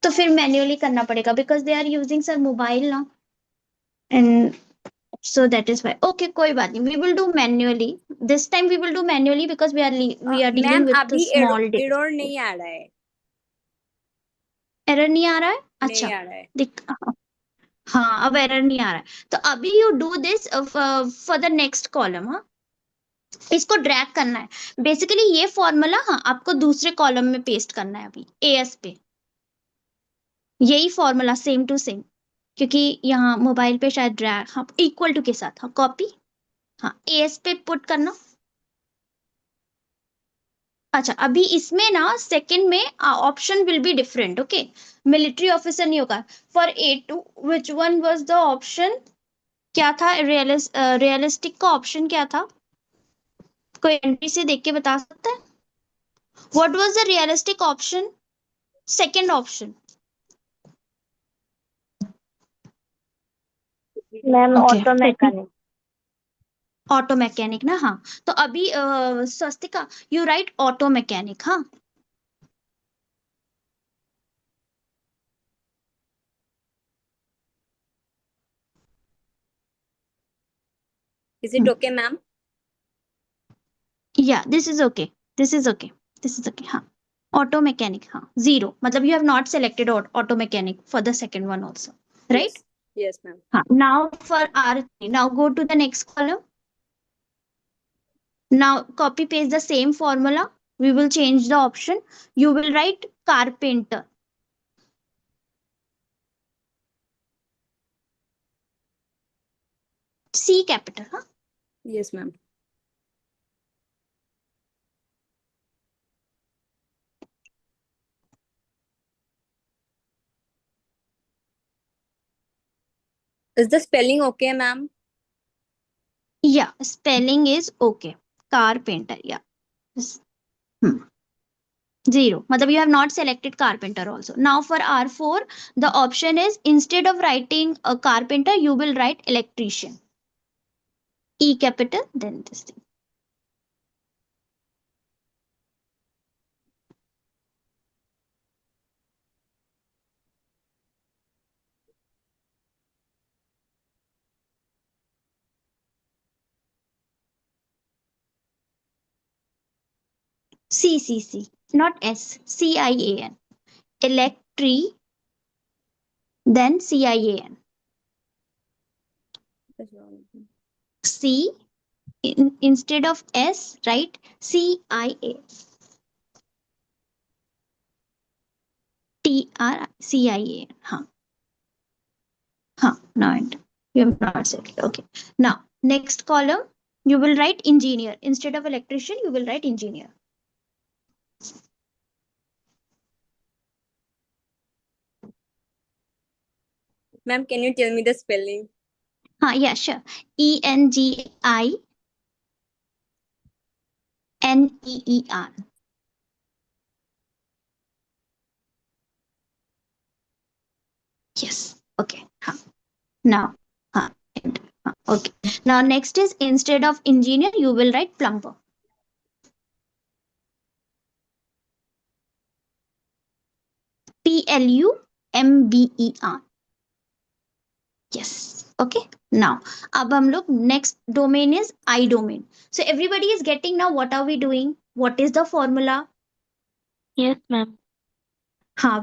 तो फिर मैन्युअली करना पड़ेगा because they are using sir mobile ना, and so that is why. Okay, कोई बात नहीं, we will do manually. This time we will do manually because we are dealing with small day. Error नहीं आ रहा है. एरर नहीं आ रहा है? अच्छा, नहीं आ रहा है. हाँ, अब एरर नहीं आ रहा है. तो अभी you do this for the next column. हाँ, इसको ड्रैग करना है. बेसिकली ये फॉर्मूला हाँ आपको दूसरे कॉलम में पेस्ट करना है. अभी एएस पे यही फॉर्मूला सेम टू सेम, क्योंकि यहाँ मोबाइल पे शायद ड्रैग, हाँ, इक्वल टू के साथ, हाँ, कॉपी, हाँ, एएस पे पुट करना. अच्छा, अभी इसमें ना सेकंड में option will be different. Okay, military officer नहीं होगा. For A2 which one was the option? क्या था? रियलिस्टिक का ऑप्शन क्या था? कोई एंट्री से देख के बता सकता है? What was the realistic option? Second option. Ma'am auto mechanic. Auto mechanic ना, हाँ. तो अभी Swastika, you write auto mechanic. हाँ, Is it okay, ma'am? या दिस इज ओके. हाँ, ऑटो मैकेनिक, हाँ, 0 मतलब you have not selected auto mechanic for the second one also, right? Yes, ma'am. हाँ, now for R3, now go to the next column. Now copy paste the same formula. We will change the option. You will write carpenter. C capital, huh? Yes, ma'am. Is the spelling okay, ma'am? Yeah, spelling is okay. Carpenter, yeah. Hmm. 0. Matlab you have not selected carpenter also. Now for R4, the option is instead of writing a carpenter, you will write electrician. E capital, then this thing. C, not S. CIAN. Electri, then CIAN. C instead of S, write CIA. TRCIAN. Now enter. You have not said it. Okay. Now, next column, you will write engineer. Instead of electrician, you will write engineer. Ma'am, can you tell me the spelling? Yeah, sure. ENGINEER. Yes. Okay. Now, enter. Okay. Now, next is instead of engineer, you will write plumber. PLUMBER. Yes. Okay. Now, अब हम लोग next domain is I domain. So everybody is getting now what are we doing? What is the formula? Yes, ma'am.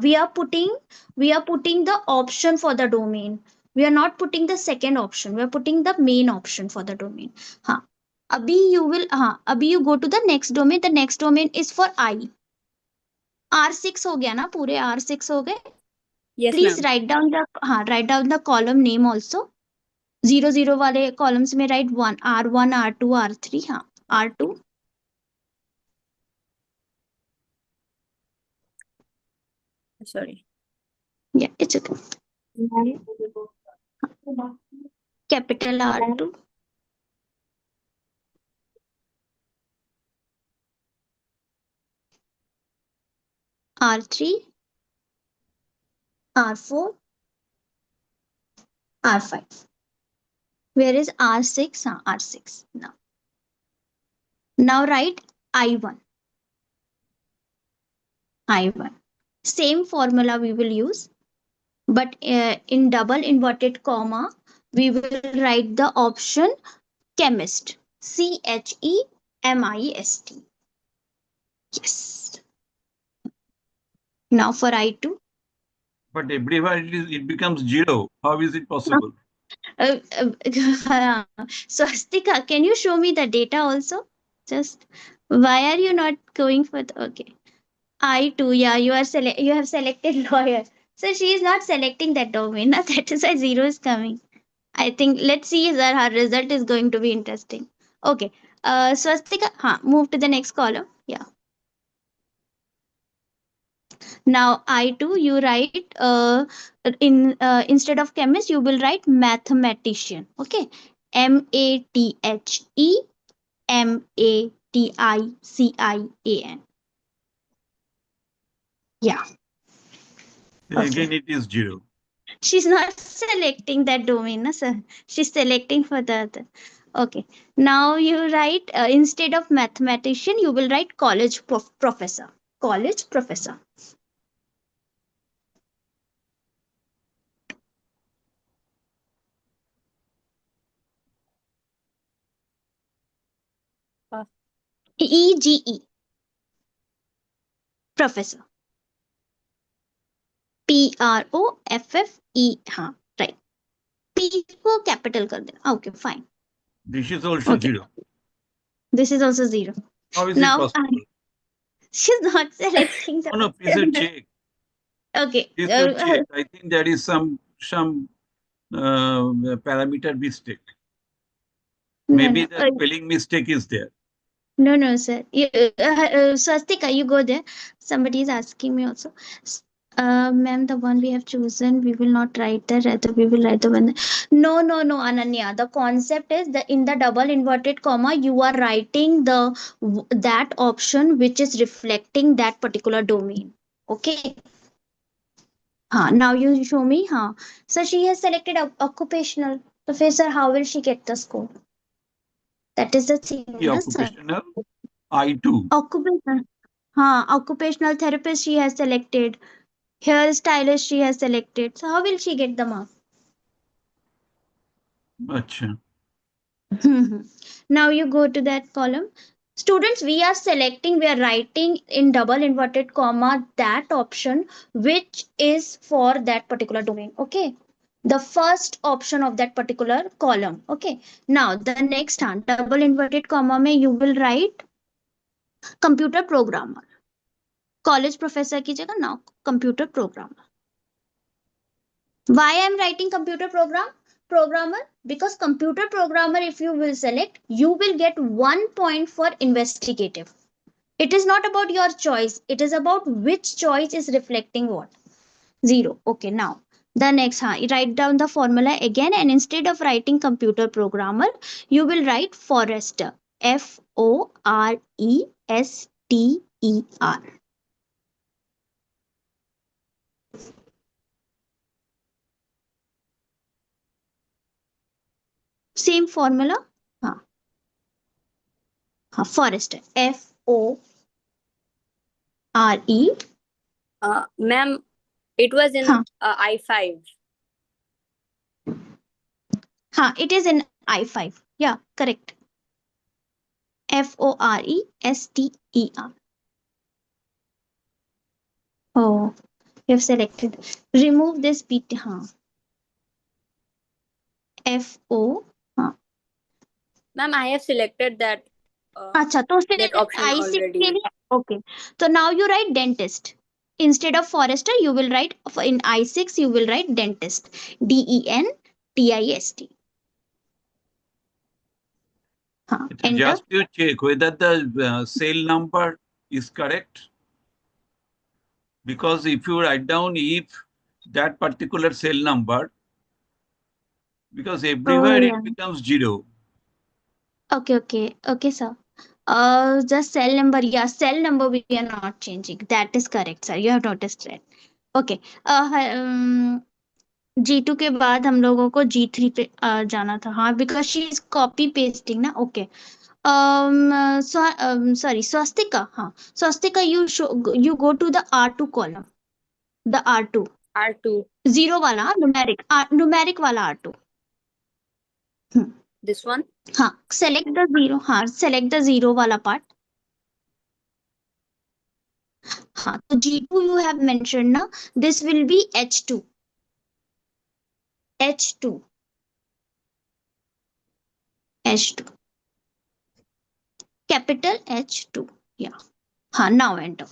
We are putting the option for the domain. We are not putting the second option. We are putting the main option for the domain. अभी you go to the next domain. The next domain is for I. R6 हो गया ना पूरे R6 हो गए. Yes, Please ma'am. write down the column name also. 0 वाले columns में write 1 R1 R2 R3 R2. Sorry. Yeah, it's okay. Capital R2. R3, R4, R5. Where is R6? R6. Now write I1. I1. Same formula we will use, but in double inverted comma, we will write the option chemist. CHEMIST. Yes. Now for I2. But everywhere it becomes 0. How is it possible? Swastika, can you show me the data also? Just why are you not going for the okay? I2, yeah, you have selected lawyer. So she is not selecting that domain. That is why 0 is coming. I think let's see that her result is going to be interesting. Okay. Swastika, move to the next column. Yeah. Now I2, you write instead of chemist, you will write mathematician. Okay. MATHEMATICIAN. Yeah. Again, it is 0. She's not selecting that domain, na, sir. She's selecting for the other. Okay. Now you write instead of mathematician, you will write college professor. College professor. EGE. Professor. PROFFE. Right. P को capital कर देना. Okay, fine. This is also 0. This is also 0. How is Now, it possible? she's not selecting the. No, please check. Okay. Please check. I think there is some parameter mistake. Maybe no. the spelling mistake is there. No, sir. Swastika, you go there. Somebody is asking me also. Ma'am, the one we have chosen, we will not write that. Rather, we will write the one. No, Ananya. The concept is the in the double inverted comma, you are writing that option which is reflecting that particular domain. Okay. Now you show me. So she has selected occupational. So, फिर sir, how will she get the score? That is the thing, The na, sir. occupational I2. Occupational. Occupational therapist she has selected. Hairstylist she has selected. So how will she get the mark? Acha. Now you go to that column. Students, we are writing in double inverted comma that option which is for that particular domain. Okay. The first option of that particular column. Okay. Now the next one, double inverted comma mein you will write computer programmer. College professor की जगह now computer programmer. Why I am writing computer programmer? Because computer programmer, if you will select, you will get 1 point for investigative. It is not about your choice. It is about which choice is reflecting what. 0. Okay, now the next, write down the formula again, and instead of writing computer programmer, you will write forester. Forester. Same formula. Forester. F-O-R-E. Ma'am, it was in I5. It is in I5. Yeah, correct. Forester. Oh, you have selected. Remove this bit. F-O. Ma'am, I have selected that अच्छा तो फिर that option I6 के already. लिए okay. So now you write dentist. Instead of forester, you will write in I6 you will write dentist. DENTIST. Enter. Just to check whether the cell number is correct. Because if you write down if that particular cell number, because everywhere yeah. it becomes 0. Okay, sir. Just cell number. Yeah, cell number we are not changing. That is correct, sir. You have noticed that. Okay. G2 के बाद हम लोगों को G3 पे जाना था. Because she is copy pasting ना. Okay. Sorry, Swastika. Swastika, you go to the R2 column. The R2. R2. 0 वाला numeric. Numeric वाला R2. This one? Select the 0. Select the 0 वाला part. So G2 you have mentioned now. This will be H2. H2. Capital H2. Yeah. Now enter.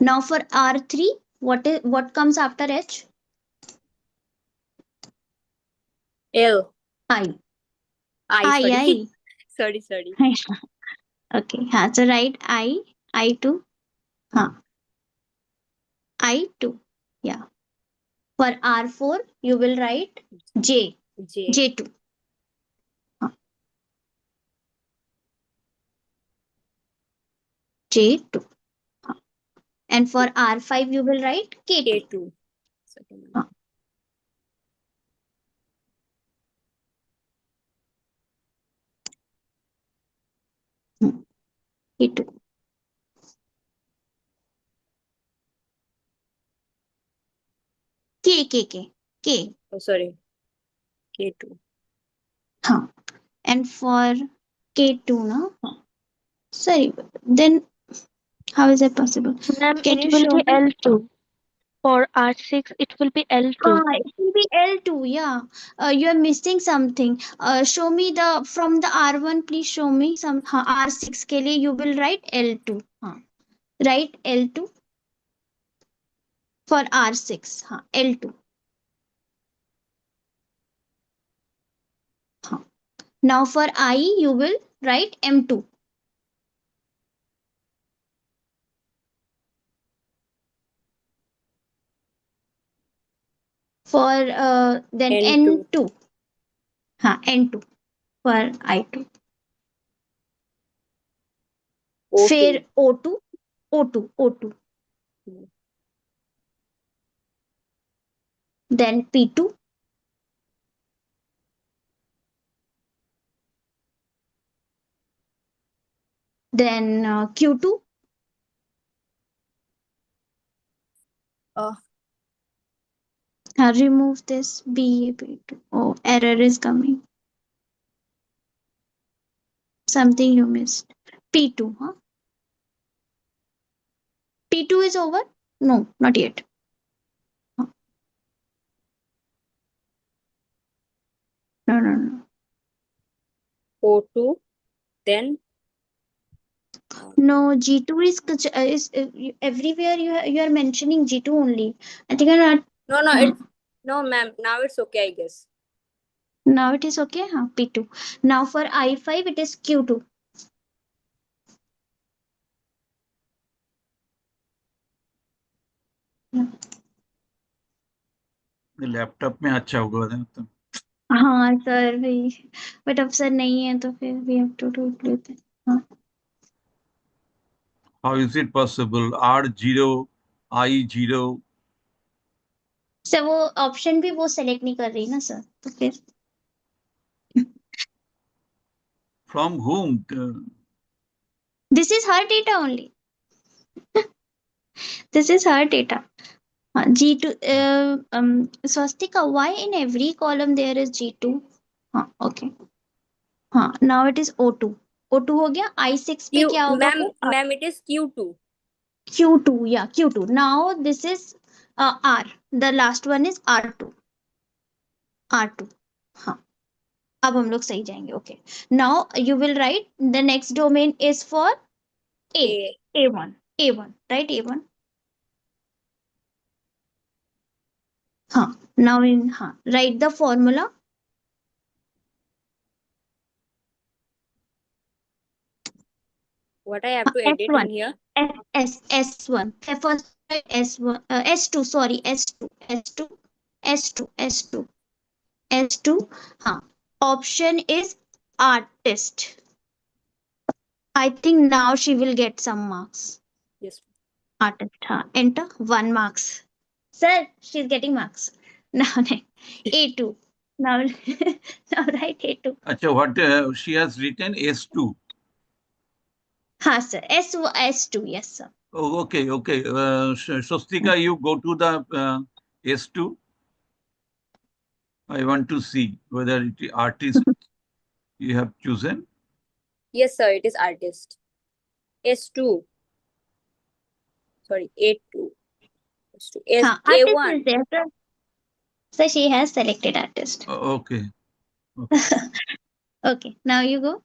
Now for R3, what comes after H? L. I. Sorry. I. sorry. Okay. So write I2. I2. Yeah. For R4, you will write J2. J2. And for R5, you will write K2. K2. K. Oh, sorry. K2. And for K2, no? Sorry, then how is that possible? Ma'am, Can it you will show be me? L2. For R6, it will be L2. It will be L2, yeah. You are missing something. Show me from the R1, please show me some. R6 के लिए you will write L2. Write L2 for R6. L2. Now for I, you will write M2. For then N2. N2. N2 for I2. O2. फिर O2, O2, O2. Then P2, then Q2. Remove this B2. Oh, error is coming. Something you missed. P2, huh? P2 is over? No, not yet. Huh. No, no, no. O2. Then No, G2 is everywhere you are mentioning G2 only. I think I'm not. no, Huh. it's no, ma'am. Now it's okay, I guess. Now it is okay, huh? P2. Now for I5 it is Q2. Laptop में अच्छा होगा तो हाँ sir भाई, but अब sir नहीं है तो फिर वी हैव टू डू लेते हैं. हाँ. how is it possible R0 I0 sir वो ऑप्शन भी वो सेलेक्ट नहीं कर रही ना सर, तो फिर from whom this is her data only. This is her data. G2, Swastika, why in every column there is G2? Okay. Now it is O2. O2 हो गया. I6 पे क्या होगा फिर? Ma'am, it is Q2. Q2, yeah, Q2. Now this is R. The last one is R2. R2. हाँ, अब हम लोग सही जाएंगे. Okay. Now you will write the next domain is for A. A1. A1. Right? A1. हाँ. Now write the formula. What I have to edit S1. in here? S1. First S1, S2, sorry, S2, S2, S2, S2, S2. Option is artist. I think now she will get some marks. Yes. Artist. Enter 1 marks. Sir, she's getting marks. Now A2. Now, now write A2. अच्छा what she has written S2 Sir. S2, yes sir. oh, okay Swastika, you go to the S2. I want to see whether it is artist you have chosen. Yes, sir. It is artist. S2. Sorry, A2. S2. Artist A1. is there, sir. So she has selected artist. Okay. Okay, now you go.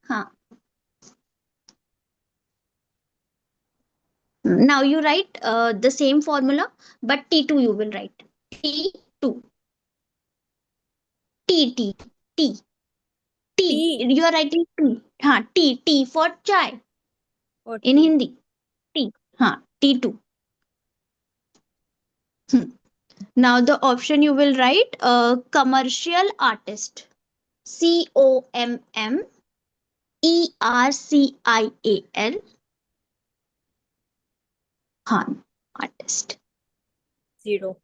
Now you write the same formula, but T2 you will write. T2. T. T. You are writing T. T for chai. Or In T. Hindi. T. T2. Now the option you will write commercial artist. COMMERCIAL. Artist. 0.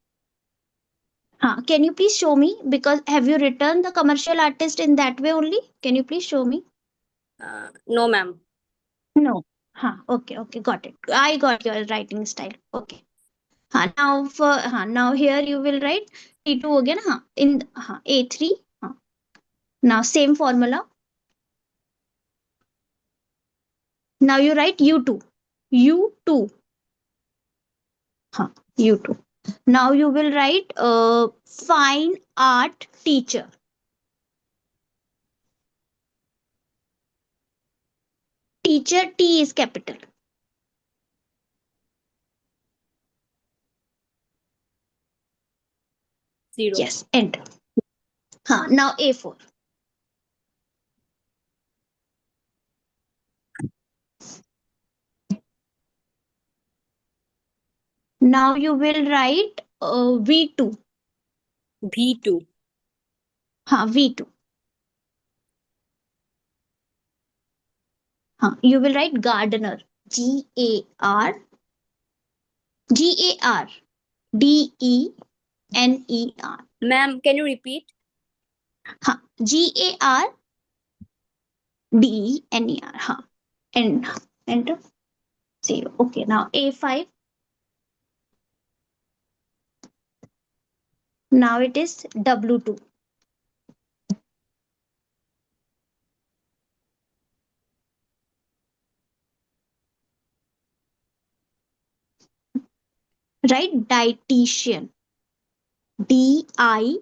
Can you please show me? Because have you written the commercial artist in that way only? Can you please show me? No, ma'am. No. Okay, got it. I got your writing style. Okay. Now here you will write T2 again. In A3. Now same formula. Now you write U2. U2. U2. Now you will write fine art teacher. Teacher, T is capital. Zero. Yes, enter. Now A4. Now you will write V2. V2. V2. You will write gardener. G-A-R. G-A-R-D-E-N-E-R. Ma'am, can you repeat? G-A-R-D-E-N-E-R. And enter. 0. Okay, now A5. Now it is W2. Right? Dietitian. D-I-E-T-I-C-I-A-N.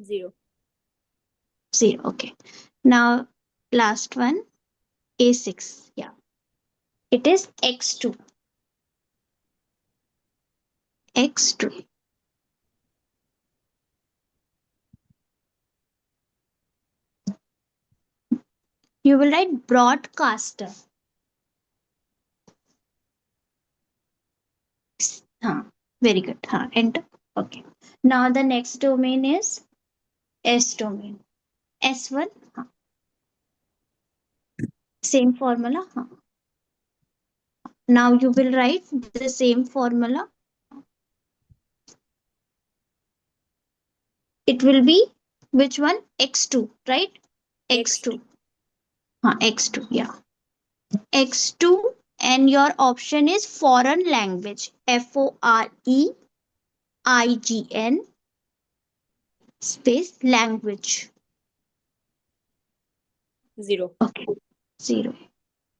0. 0. Okay. Now last one. A6. Yeah. It is X2. X2. You will write broadcaster. Very good. Enter. Okay. Now the next domain is S domain. S1. Same formula. Now you will write the same formula. It will be which one? X2, right? X2. X2. Yeah. X2, and your option is foreign language. F-O-R-E-I-G-N space language. 0. Okay. 0.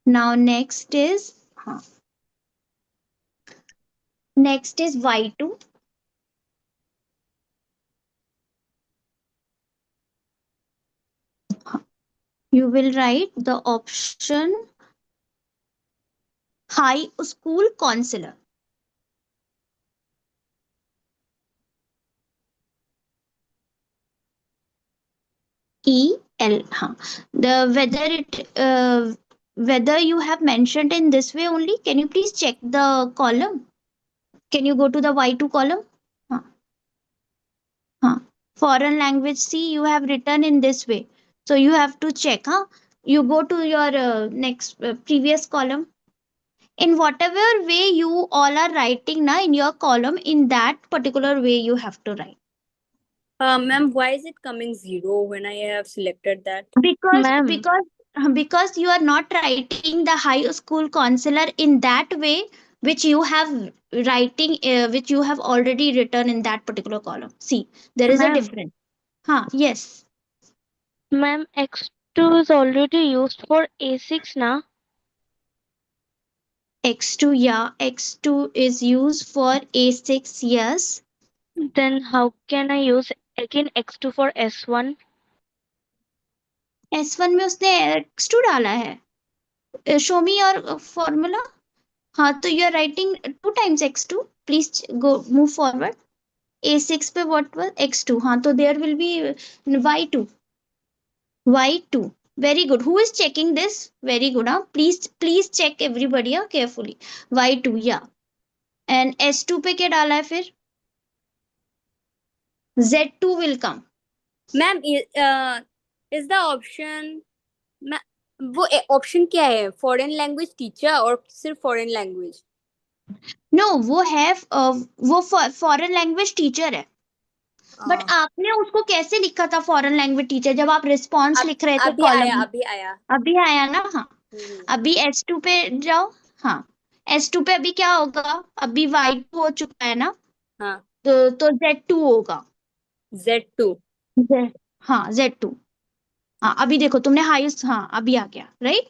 Now next is Y2. You will write the option high school counselor. E-L. Whether you have mentioned in this way only, can you please check the column? Can you go to the Y2 column? Foreign language, see, you have written in this way. So you have to check. You go to your next previous column. In whatever way you all are writing now in your column, in that particular way you have to write. Ma'am, why is it coming 0 when I have selected that? Because you are not writing the high school counselor in that way which you have which you have already written in that particular column. See, there is a difference. Yes. Ma'am, X2 is already used for A6 now. X2, yeah, X2 is used for A6, yes. Then how can I use again X2 for S1? S1 में उसने X2 डाला है. Show me your formula. तो you are writing 2 times X2. Please go move forward. A6 पे what was X2? तो there will be Y2. Y2. Very good. Who is checking this? Very good. Please check everybody carefully. Y2, yeah. And S2 पे क्या डाला है फिर? Z2 will come. Ma'am, is the option वो option क्या है? Foreign language teacher और सिर्फ फॉरेन लैंग्वेज? नो, वो फॉरेन लैंग्वेज टीचर है. बट आपने उसको कैसे लिखा था फॉरेन लैंग्वेज टीचर, जब आप रिस्पॉन्स लिख रहे थे कॉलम? अभी आया ना. अभी S2 पे जाओ. S2 पे अभी क्या होगा? अभी Y2 हो चुका है ना. तो Z2 होगा. Z2. Z2. अभी देखो तुमने हाईएस्ट. अभी आ गया, राइट.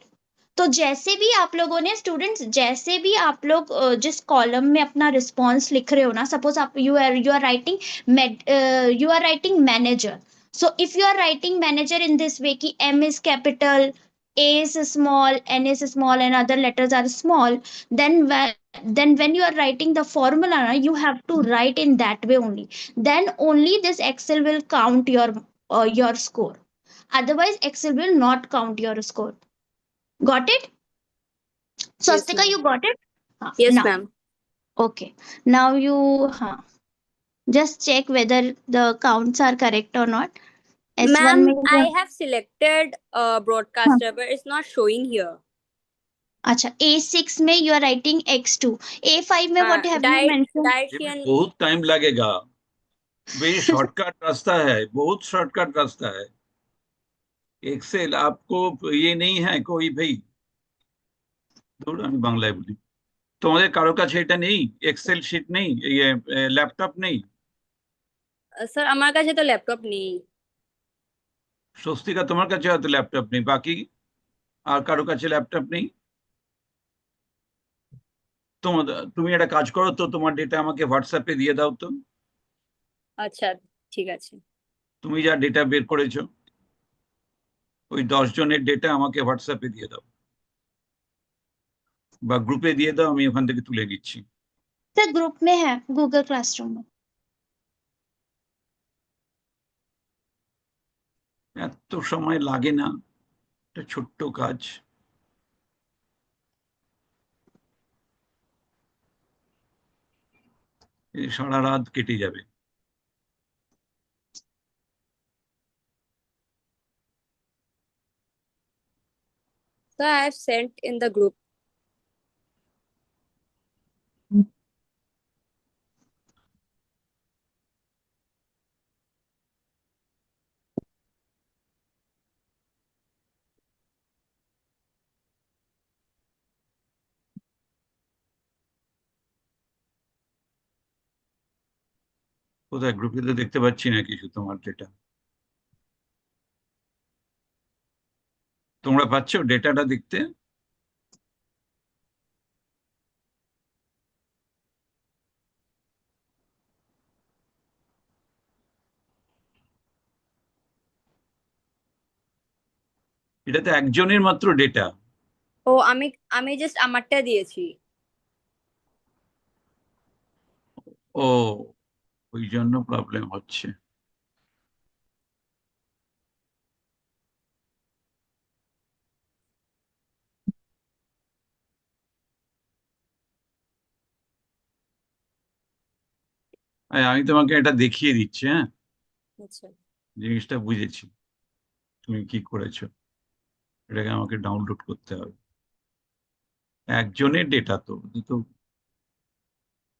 तो जैसे भी आप लोगों ने स्टूडेंट्स, जैसे भी आप लोग जिस कॉलम में अपना रिस्पॉन्स लिख रहे हो ना, सपोज आप you are writing manager. So if you are writing manager in this way कि M is capital, A is small, N is small, and other letters are small, then when you are writing the formula, you have to write in that way only. Then only this Excel will count your score. Otherwise, Excel will not count your score. Got it? Swastika, ma'am. you got it? Yes, Now, ma'am. okay. Now you just check whether the counts are correct or not. S1 Ma'am, में I have selected broadcaster, but it's not showing here. अच्छा, A6 में you are writing X2. A5 में what have you mentioned? Daishian. बहुत time लगेगा, very shortcut रास्ता है, बहुत shortcut रास्ता है। एक्सेल आपको ये नहीं है कोई भाई, ধরুন আমি বাংলায় বলি, তোমাদের কারো কাছে এটা নেই, এক্সেল শিট নেই, ল্যাপটপ নেই? স্যার আমার কাছে তো ল্যাপটপ নেই। স্বস্তিকা তোমার কাছে হয়তো ল্যাপটপ নেই, বাকি আর কারো কাছে ল্যাপটপ নেই? তুমি একটা কাজ করো তো, তোমার ডেটা আমাকে হোয়াটসঅ্যাপে দিয়ে দাও তো। আচ্ছা, ঠিক আছে। তুমি যা ডেটা বের করেছো ওই 10 জনের ডেটা আমাকে হোয়াটসঅ্যাপে দিয়ে দাও বা গ্রুপে দিয়ে দাও, আমি ওখান থেকে তুলে নিচ্ছি। सर ग्रुप में है, गूगल क्लासरूम में। এত সময় লাগে না, একটা ছোট্ট কাজ। সারা রাত কেটে যাবে। Sir, I have sent in the group. কোথায় গ্রুপে তো দেখতে পাচ্ছি না কিছু তোমার ডেটা। তোমরা পাচ্ছ ডেটাটা দেখতে? এটা তো একজনের মাত্র ডেটা। ও আমি আমি জাস্ট আমারটা দিয়েছি। ও, ওই জন্য প্রবলেম হচ্ছে। আমি তোমাকে এটা দেখিয়ে দিচ্ছি, হ্যাঁ, আচ্ছা। জিনিসটা বুঝেছি তুমি কি করেছো। এটাকে আমাকে ডাউনলোড করতে হবে। একজনের ডেটা তো, তো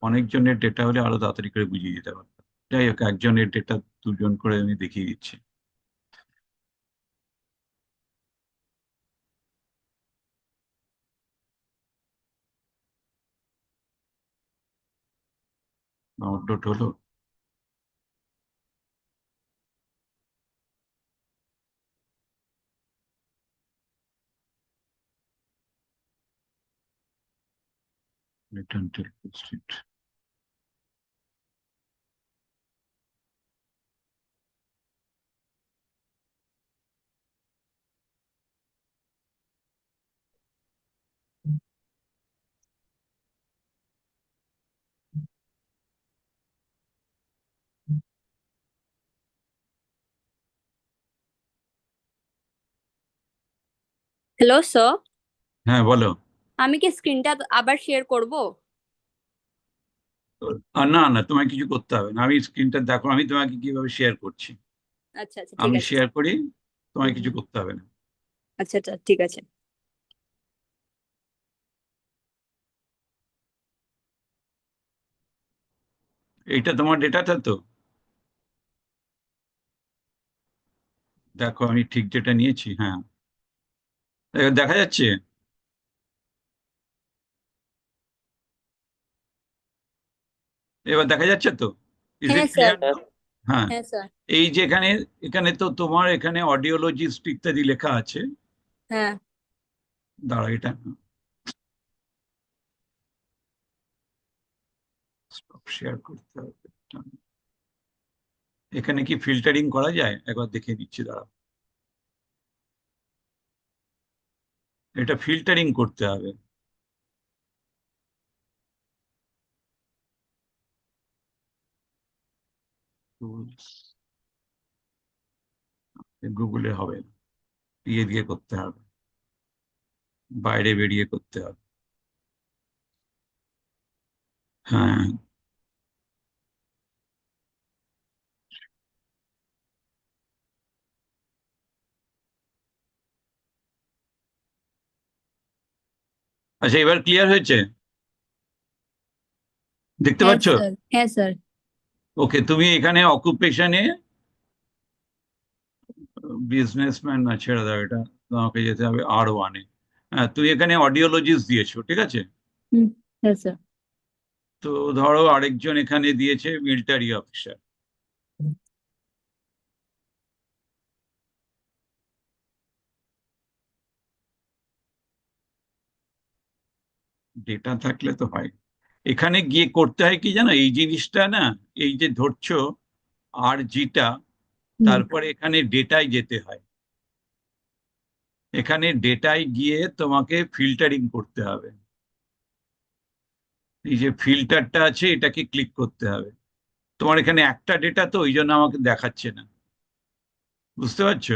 অনেকজনের ডেটা হলে আরো তাড়াতাড়ি করে বুঝিয়ে দিতে পারতাম। যাই হোক, একজনের ডেটা দুজন করে আমি দেখিয়ে দিচ্ছি। ডাউনলোড হলো। রিটার্ন টেল পোস্টেড। হ্যালো স্যার, হ্যাঁ বলো। আমি কি স্ক্রিনটা আবার শেয়ার করব? না না, তোমায় কিছু করতে হবে না, আমি স্ক্রিনটা দেখো, আমি তোমাকে কিভাবে শেয়ার করছি। আচ্ছা আচ্ছা, ঠিক আমি আছে। শেয়ার করি, তোমায় হুম, কিছু হুম। করতে হবে না। আচ্ছা আচ্ছা, ঠিক আছে। এইটা তোমার ডেটাটা তো, দেখো আমি ঠিক ডেটা নিয়েছি, হ্যাঁ দেখা যাচ্ছে। এবার দেখা যাচ্ছে তো? ইজ হ্যাঁ ইট স্যার। ক্লিয়ার? হ্যাঁ, হ্যাঁ স্যার। এই যে এখানে, এখানে তো তোমার এখানে অডিওলজিস্ট ইত্যাদি লেখা আছে। হ্যাঁ দাঁড়া, এটা শেয়ার করতে হবে। এখানে কি ফিল্টারিং করা যায় একবার দেখে দিচ্ছি, দাঁড়া। এটা ফিল্টারিং করতে হবে। গুগলে হবে না, দিয়ে দিয়ে করতে হবে। বাইরে বেরিয়ে করতে হবে। হ্যাঁ, আচ্ছা এবার ক্লিয়ার হয়েছে, দেখতে হ্যাঁ পাচ্ছ? স্যার, হ্যাঁ স্যার। ওকে, তুমি এখানে অকুপেশনে বিজনেসম্যান না, ছেড়ে দাও এটা, তোমাকে যেতে হবে R1-এ। হ্যাঁ, তুই এখানে অডিওলজিস্ট দিয়েছো, ঠিক আছে। হুম, হ্যাঁ স্যার। তো ধরো আরেকজন এখানে দিয়েছে মিলিটারি অফিসার। ডেটা থাকলে তো হয়। এখানে গিয়ে করতে হয় কি জানো, এই জিনিসটা না, এই যে ধরছো আর জিটা, হুম তারপরে এখানে ডেটায় যেতে হয়। এখানে ডেটায় গিয়ে তোমাকে ফিল্টারিং করতে হবে। এই যে ফিল্টারটা আছে এটাকে ক্লিক করতে হবে। তোমার এখানে একটা ডেটা তো ওই জন্য আমাকে দেখাচ্ছে না, বুঝতে পারছো?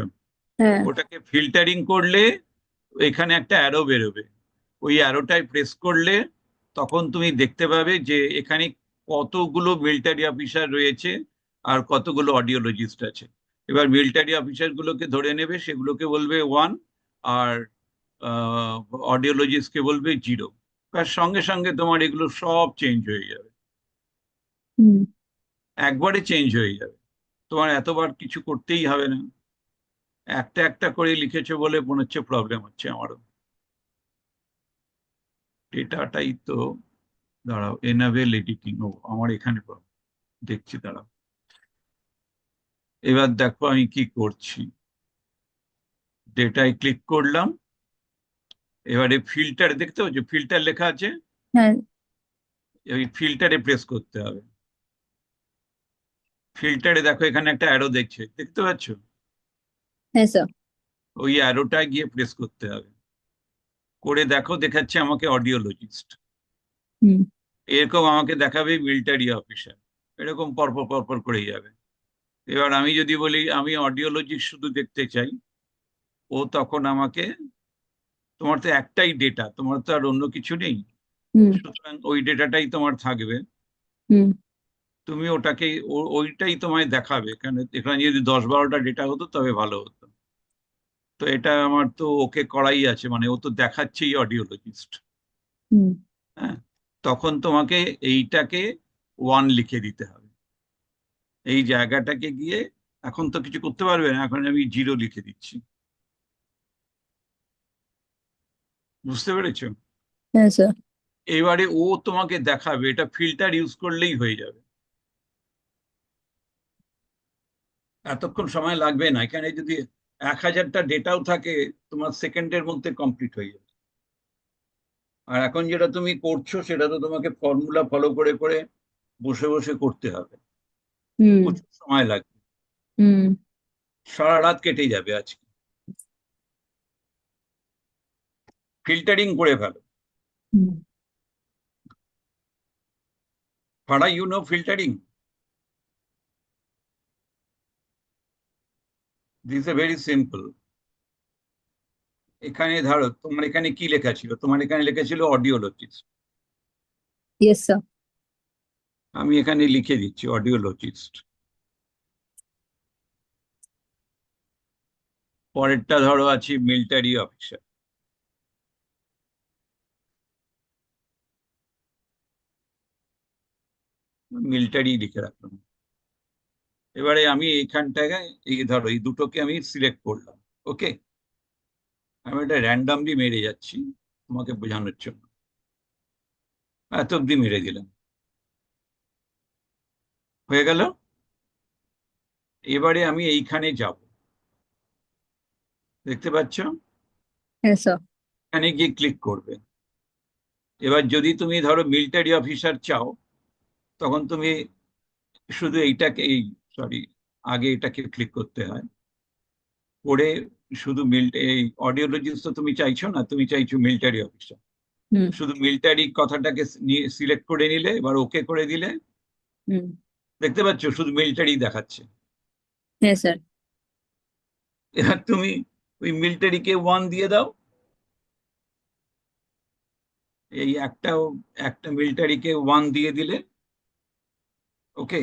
হ্যাঁ ওটাকে ফিল্টারিং করলে এখানে একটা অ্যারো বেরোবে, ওই অ্যারোটায় প্রেস করলে তখন তুমি দেখতে পাবে যে এখানে কতগুলো মিলিটারি অফিসার রয়েছে আর কতগুলো অডিওলজিস্ট আছে। এবার মিলিটারি অফিসার গুলোকে ধরে নেবে, সেগুলোকে বলবে 1, আর অডিওলজিস্টকে বলবে 0। তার সঙ্গে সঙ্গে তোমার এগুলো সব চেঞ্জ হয়ে যাবে, হুম একবারে চেঞ্জ হয়ে যাবে। তোমার এতবার কিছু করতেই হবে না, একটা একটা করে লিখেছো বলে মনে হচ্ছে প্রবলেম হচ্ছে আমারও। ডেটাটাই তো, দাঁড়াও, এনাবেল এডিটিং, ও আমার এখানে দেখছি, দাঁড়াও। এবার দেখো আমি কি করছি, ডেটায় ক্লিক করলাম। এবারে ফিল্টার দেখতে পাচ্ছ, ফিল্টার লেখা আছে, হ্যাঁ ওই ফিল্টারে প্রেস করতে হবে। ফিল্টারে দেখো এখানে একটা অ্যারো দেখতে পাচ্ছ, হ্যাঁ স্যার। ওই অ্যারোটায় গিয়ে প্রেস করতে হবে। করে দেখো, দেখাচ্ছে আমাকে অডিওলজিস্ট, হুম এরকম আমাকে দেখাবে মিলিটারি অফিসার, এরকম পরপর পরপর করে যাবে। এবার আমি যদি বলি আমি অডিওলজিস্ট শুধু দেখতে চাই, ও তখন আমাকে, তোমার তো একটাই ডেটা, তোমার তো আর অন্য কিছু নেই, হুম সুতরাং ওই ডেটাটাই তোমার থাকবে। হুম তুমি ওটাকে, ওইটাই তোমায় দেখাবে। এখানে এখানে যদি 10-12টা ডেটা হতো তবে ভালো হতো। তো এটা আমার তো ওকে করাই আছে, মানে ও তো দেখাচ্ছেই অডিওলজিস্ট। হুম হ্যাঁ, তখন তোমাকে এইটাকে 1 লিখে দিতে হবে। এই জায়গাটাকে গিয়ে, এখন তো কিছু করতে পারবে না, এখন আমি 0 লিখে দিচ্ছি, বুঝতে পেরেছো? হ্যাঁ স্যার। এবারে ও তোমাকে দেখাবে, এটা ফিল্টার ইউজ করলেই হয়ে যাবে, এতক্ষণ সময় লাগবে না। এখানে যদি 1000টা ডেটাও থাকে, তোমার সেকেন্ডের মধ্যে কমপ্লিট হয়ে যাবে। আর এখন যেটা তুমি করছো সেটা তো তোমাকে ফর্মুলা ফলো করে করে বসে বসে করতে হবে, হুম প্রচুর সময় লাগবে, হুম সারা রাত কেটে যাবে আজকে। ফিল্টারিং করে ফেলো। হুম ফাড়া, you know filtering, this a very simple. এখানে ধরো তোমার এখানে কি লেখা ছিল, তোমার এখানে লেখা ছিল অডিওলজিস্ট, ইয়েস স্যার। আমি এখানে লিখে দিচ্ছি অডিওলজিস্ট। পরেরটা ধরো আছে মিলিটারি অফিসার, মিলিটারি লিখে রাখলাম। এবারে আমি এইখানটায়, এই ধরো এই দুটোকে আমি সিলেক্ট করলাম। ওকে, আমি এটা র্যান্ডামলি মেরে যাচ্ছি তোমাকে বোঝানোর জন্য, এত অব্দি মেরে দিলাম, হয়ে গেল। এবারে আমি এইখানে যাব, দেখতে পাচ্ছ, হ্যাঁ স্যার। এখানে গিয়ে ক্লিক করবে। এবার যদি তুমি ধরো মিলিটারি অফিসার চাও, তখন তুমি শুধু এইটাকে, এই, সরি, আগে এটাকে ক্লিক করতে হয়, করে শুধু এই অডিওলজিস্ট তো তুমি চাইছো না, তুমি চাইছো মিলিটারি অফিসার। হুম শুধু মিলিটারি কথাটাকে সিলেক্ট করে নিলে, এবার ওকে করে দিলে, হুম দেখতে পাচ্ছ শুধু মিলিটারি দেখাচ্ছে। হ্যাঁ স্যার। এবার তুমি ওই মিলিটারিকে 1 দিয়ে দাও, এই একটা মিলিটারিকে 1 দিয়ে দিলে, ওকে,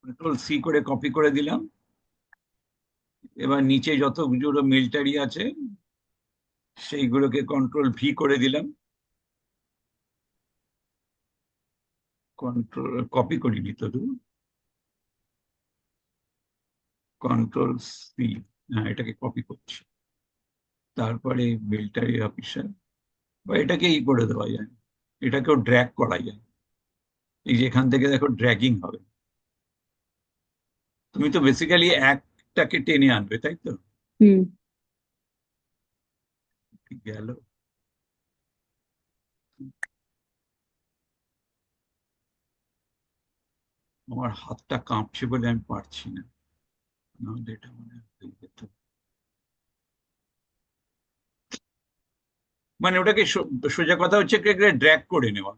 কন্ট্রোল সি করে কপি করে দিলাম। এবার নিচে যতগুলো মিলিটারি আছে সেইগুলোকে কন্ট্রোল ভি করে দিলাম। কন্ট্রোল কপি করিনি তো, কন্ট্রোল সি, হ্যাঁ এটাকে কপি করছি। তারপরে মিলিটারি অফিসার, বা এটাকে ই করে দেওয়া যায়, এটাকেও ড্র্যাগ করা যায়। এই যে এখান থেকে দেখো ড্র্যাগিং হবে। তুমি তো বেসিক্যালি একটাকে টেনে আনবে, তাই তো? গেল। আমার হাতটা কাঁপছে বলে আমি পারছি না, নাহলে এটা মনে হয়ে যেত। মানে ওটাকে সোজা কথা হচ্ছে ড্র্যাগ করে নেওয়া।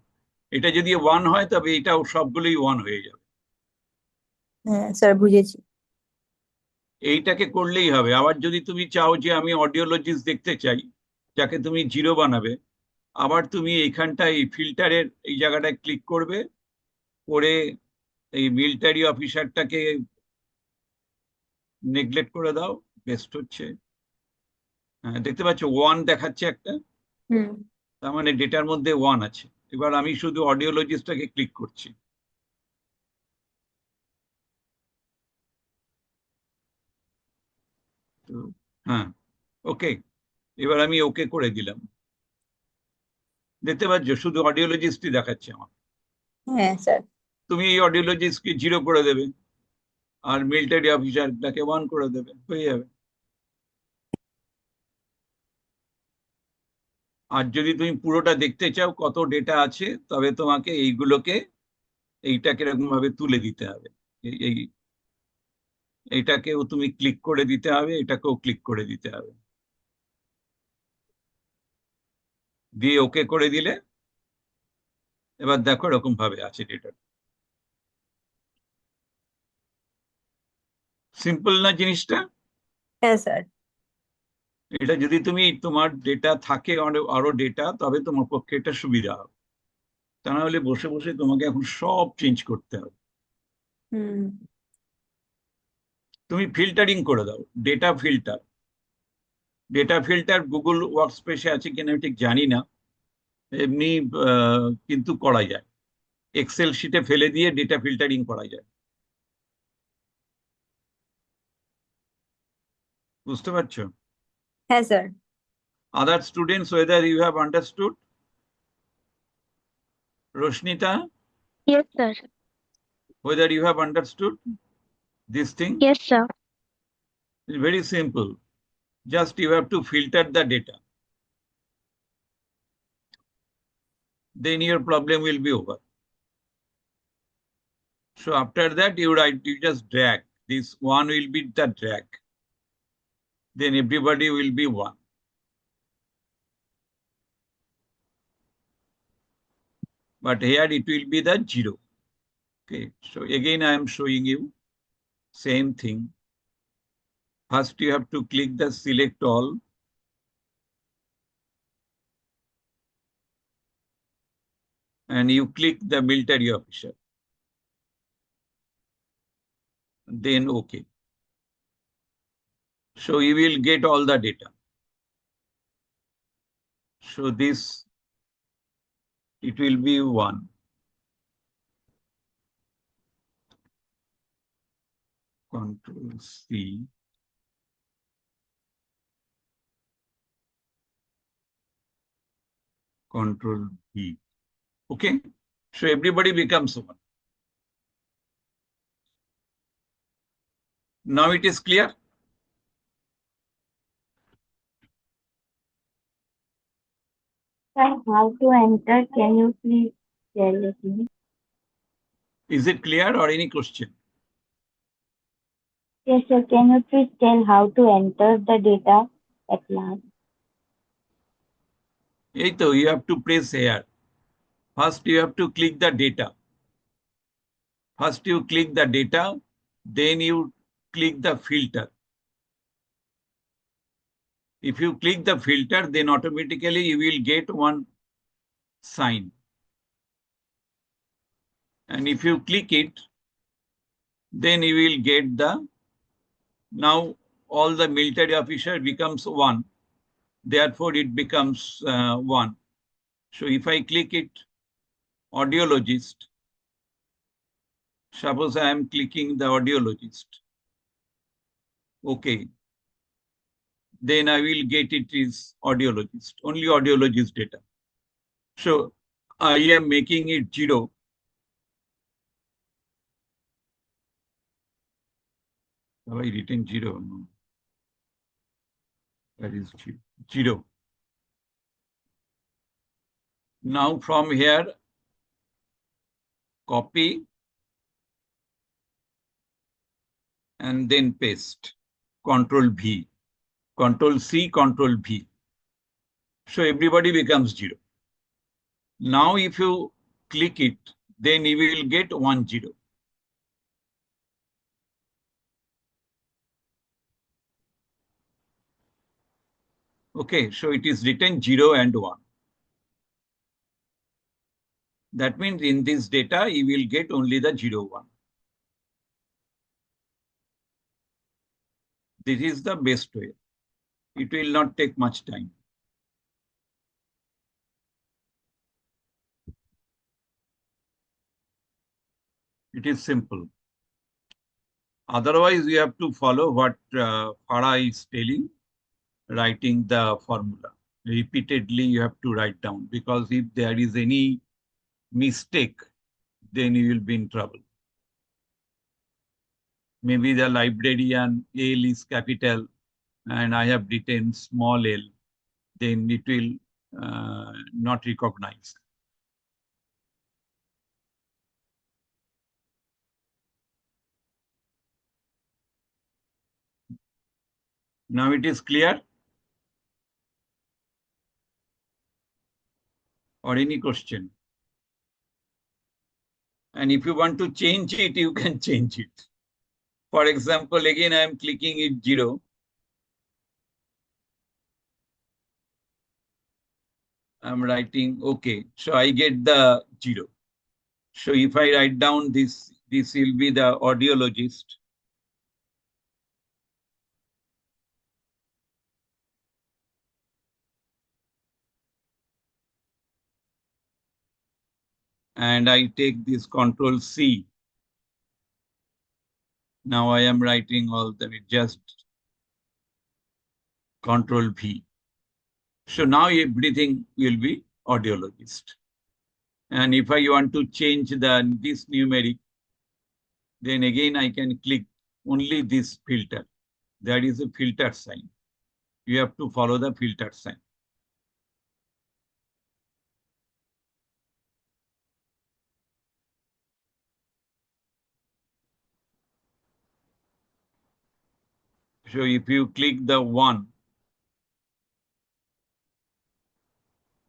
এটা যদি 1 হয় তবে এটাও সবগুলোই 1 হয়ে যাবে। হ্যাঁ স্যার বুঝেছি। এইটাকে করলেই হবে। আবার যদি তুমি চাও যে আমি অডিওলজিস্ট দেখতে চাই, যাকে তুমি 0 বানাবে, আবার তুমি এইখানটায় এই ফিল্টারের এই জায়গাটায় ক্লিক করবে, করে এই মিলিটারি অফিসারটাকে নেগলেক্ট করে দাও, বেস্ট হচ্ছে। হ্যাঁ দেখতে পাচ্ছ 1 দেখাচ্ছে একটা, তার মানে ডেটার মধ্যে 1 আছে। এবার আমি শুধু অডিওলজিস্টটাকে ক্লিক করছি। হ্যাঁ ওকে, এবার আমি ওকে করে দিলাম। দেখতে পাচ্ছ শুধু অডিওলজিস্টই দেখাচ্ছে আমার। হ্যাঁ স্যার। তুমি এই অডিওলজিস্টকে 0 করে দেবে, আর মিলিটারি অফিসারটাকে 1 করে দেবে, হয়ে যাবে। আর যদি তুমি পুরোটা দেখতে চাও কত ডেটা আছে, তবে তোমাকে এইগুলোকে এইটা কিরকম ভাবে তুলে দিতে হবে। এই এইটাকেও তুমি ক্লিক করে দিতে হবে, এটাকেও ক্লিক করে দিতে হবে, দিয়ে ওকে করে দিলে এবার দেখো এরকম ভাবে আছে ডেটা। সিম্পল না জিনিসটা? হ্যাঁ স্যার। এটা যদি তুমি তোমার ডেটা থাকে আরো ডেটা, তবে তোমার পক্ষে এটা সুবিধা হবে। তা না হলে বসে বসে তোমাকে এখন সব চেঞ্জ করতে হবে। তুমি ফিল্টারিং করে দাও, data filter. Data filter Google ওয়ার্কস্পেসে আছে কিনা আমি ঠিক জানি না, এমনি কিন্তু করা যায়। এক্সেল শিটে ফেলে দিয়ে ডেটা ফিল্টারিং করা যায়। বুঝতে পারছো? হ্যাঁ sir. Other students, whether you have understood? Roshnita, Yes, sir. whether you have understood this thing? Yes, sir. It's very simple. Just you have to filter the data. Then your problem will be over. So after that, you just drag. This 1 will be the drag. Then everybody will be 1. But here it will be the 0. Okay. So again, I am showing you same thing. First, you have to click the select all. And you click the military officer. Then OK. So you will get all the data. So this, it will be 1. Control C. Control V. Okay. So everybody becomes 1. Now it is clear. Sir, how to enter? Can you please tell me? Is it clear or any question? Yes, sir. Can you please tell how to enter the data at last? You have to press here. First, you have to click the data. First, you click the data, then you click the filter. If you click the filter, then automatically you will get one sign. And if you click it, then you will get the, now all the military officer becomes 1. Therefore, it becomes 1. So if I click it, audiologist, suppose I am clicking the audiologist. Okay. Then I will get it is audiologist, only audiologist data. So I am making it 0. Have I written 0? No. That is 0. Now from here, copy and then paste. Control V, Control C, Control V. So everybody becomes 0. Now if you click it, then you will get 1, 0. Okay, so it is written 0 and 1. That means in this data, you will get only the 0, 1. This is the best way. It will not take much time. It is simple. Otherwise, you have to follow what Farah is telling, writing the formula. Repeatedly, you have to write down, because if there is any mistake, then you will be in trouble. Maybe the librarian L is capital and I have written small l, then it will not recognize. Now it is clear? Or any question? And if you want to change it, you can change it. For example, again, I am clicking it 0. I'm writing OK. So I get the 0. So if I write down this, this will be the audiologist. And I take this Control C. Now I am writing all the just Control V. So now everything will be audiologist. And if I want to change this numeric, then again I can click only this filter. There is a filter sign. You have to follow the filter sign. So if you click the 1,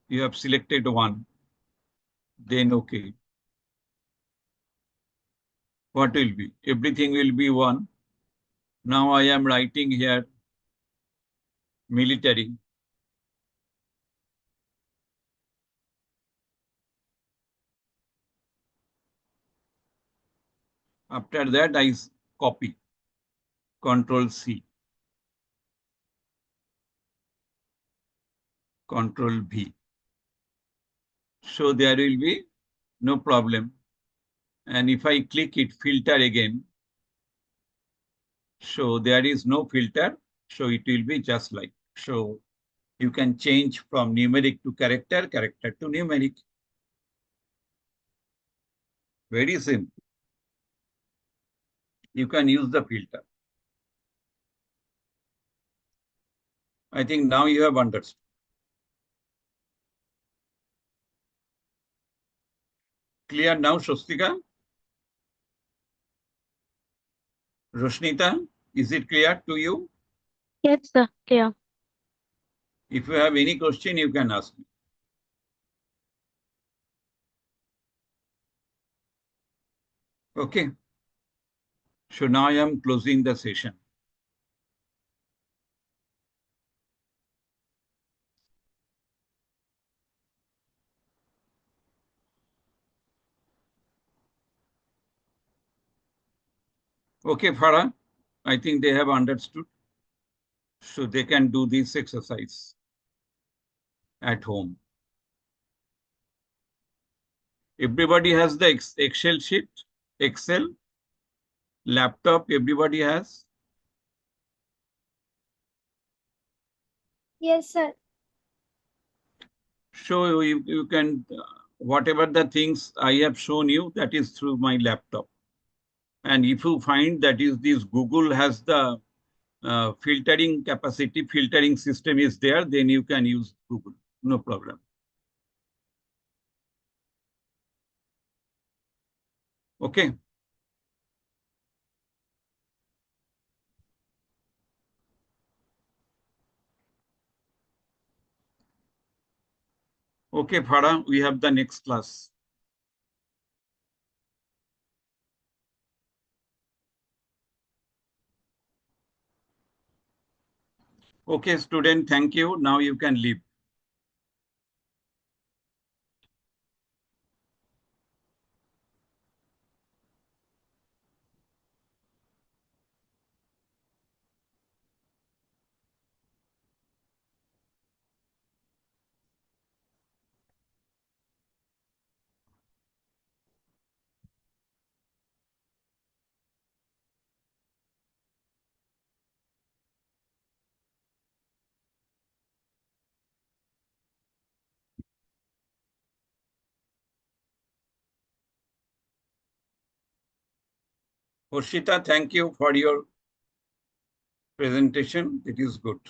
you have selected 1, then OK. What will be? Everything will be 1. Now I am writing here military. After that, I copy. Control C. Control V. So there will be no problem. And if I click it, filter again, so there is no filter. So it will be just like, so you can change from numeric to character, character to numeric. Very simple. You can use the filter. I think now you have understood. Clear now, Shostika? Roshnita, is it clear to you? Yes, sir. Clear. If you have any question, you can ask me. Okay. So now I am closing the session. Okay, Farah, I think they have understood. So they can do this exercise at home. Everybody has the Excel sheet, Excel, laptop, everybody has. Yes, sir. So you can, whatever the things I have shown you, that is through my laptop. And if you find that is this Google has the filtering capacity, filtering system is there, then you can use Google, no problem. Okay. Okay, Farah, we have the next class. Okay, student, thank you. Now you can leave. Harshita, thank you for your presentation. It is good.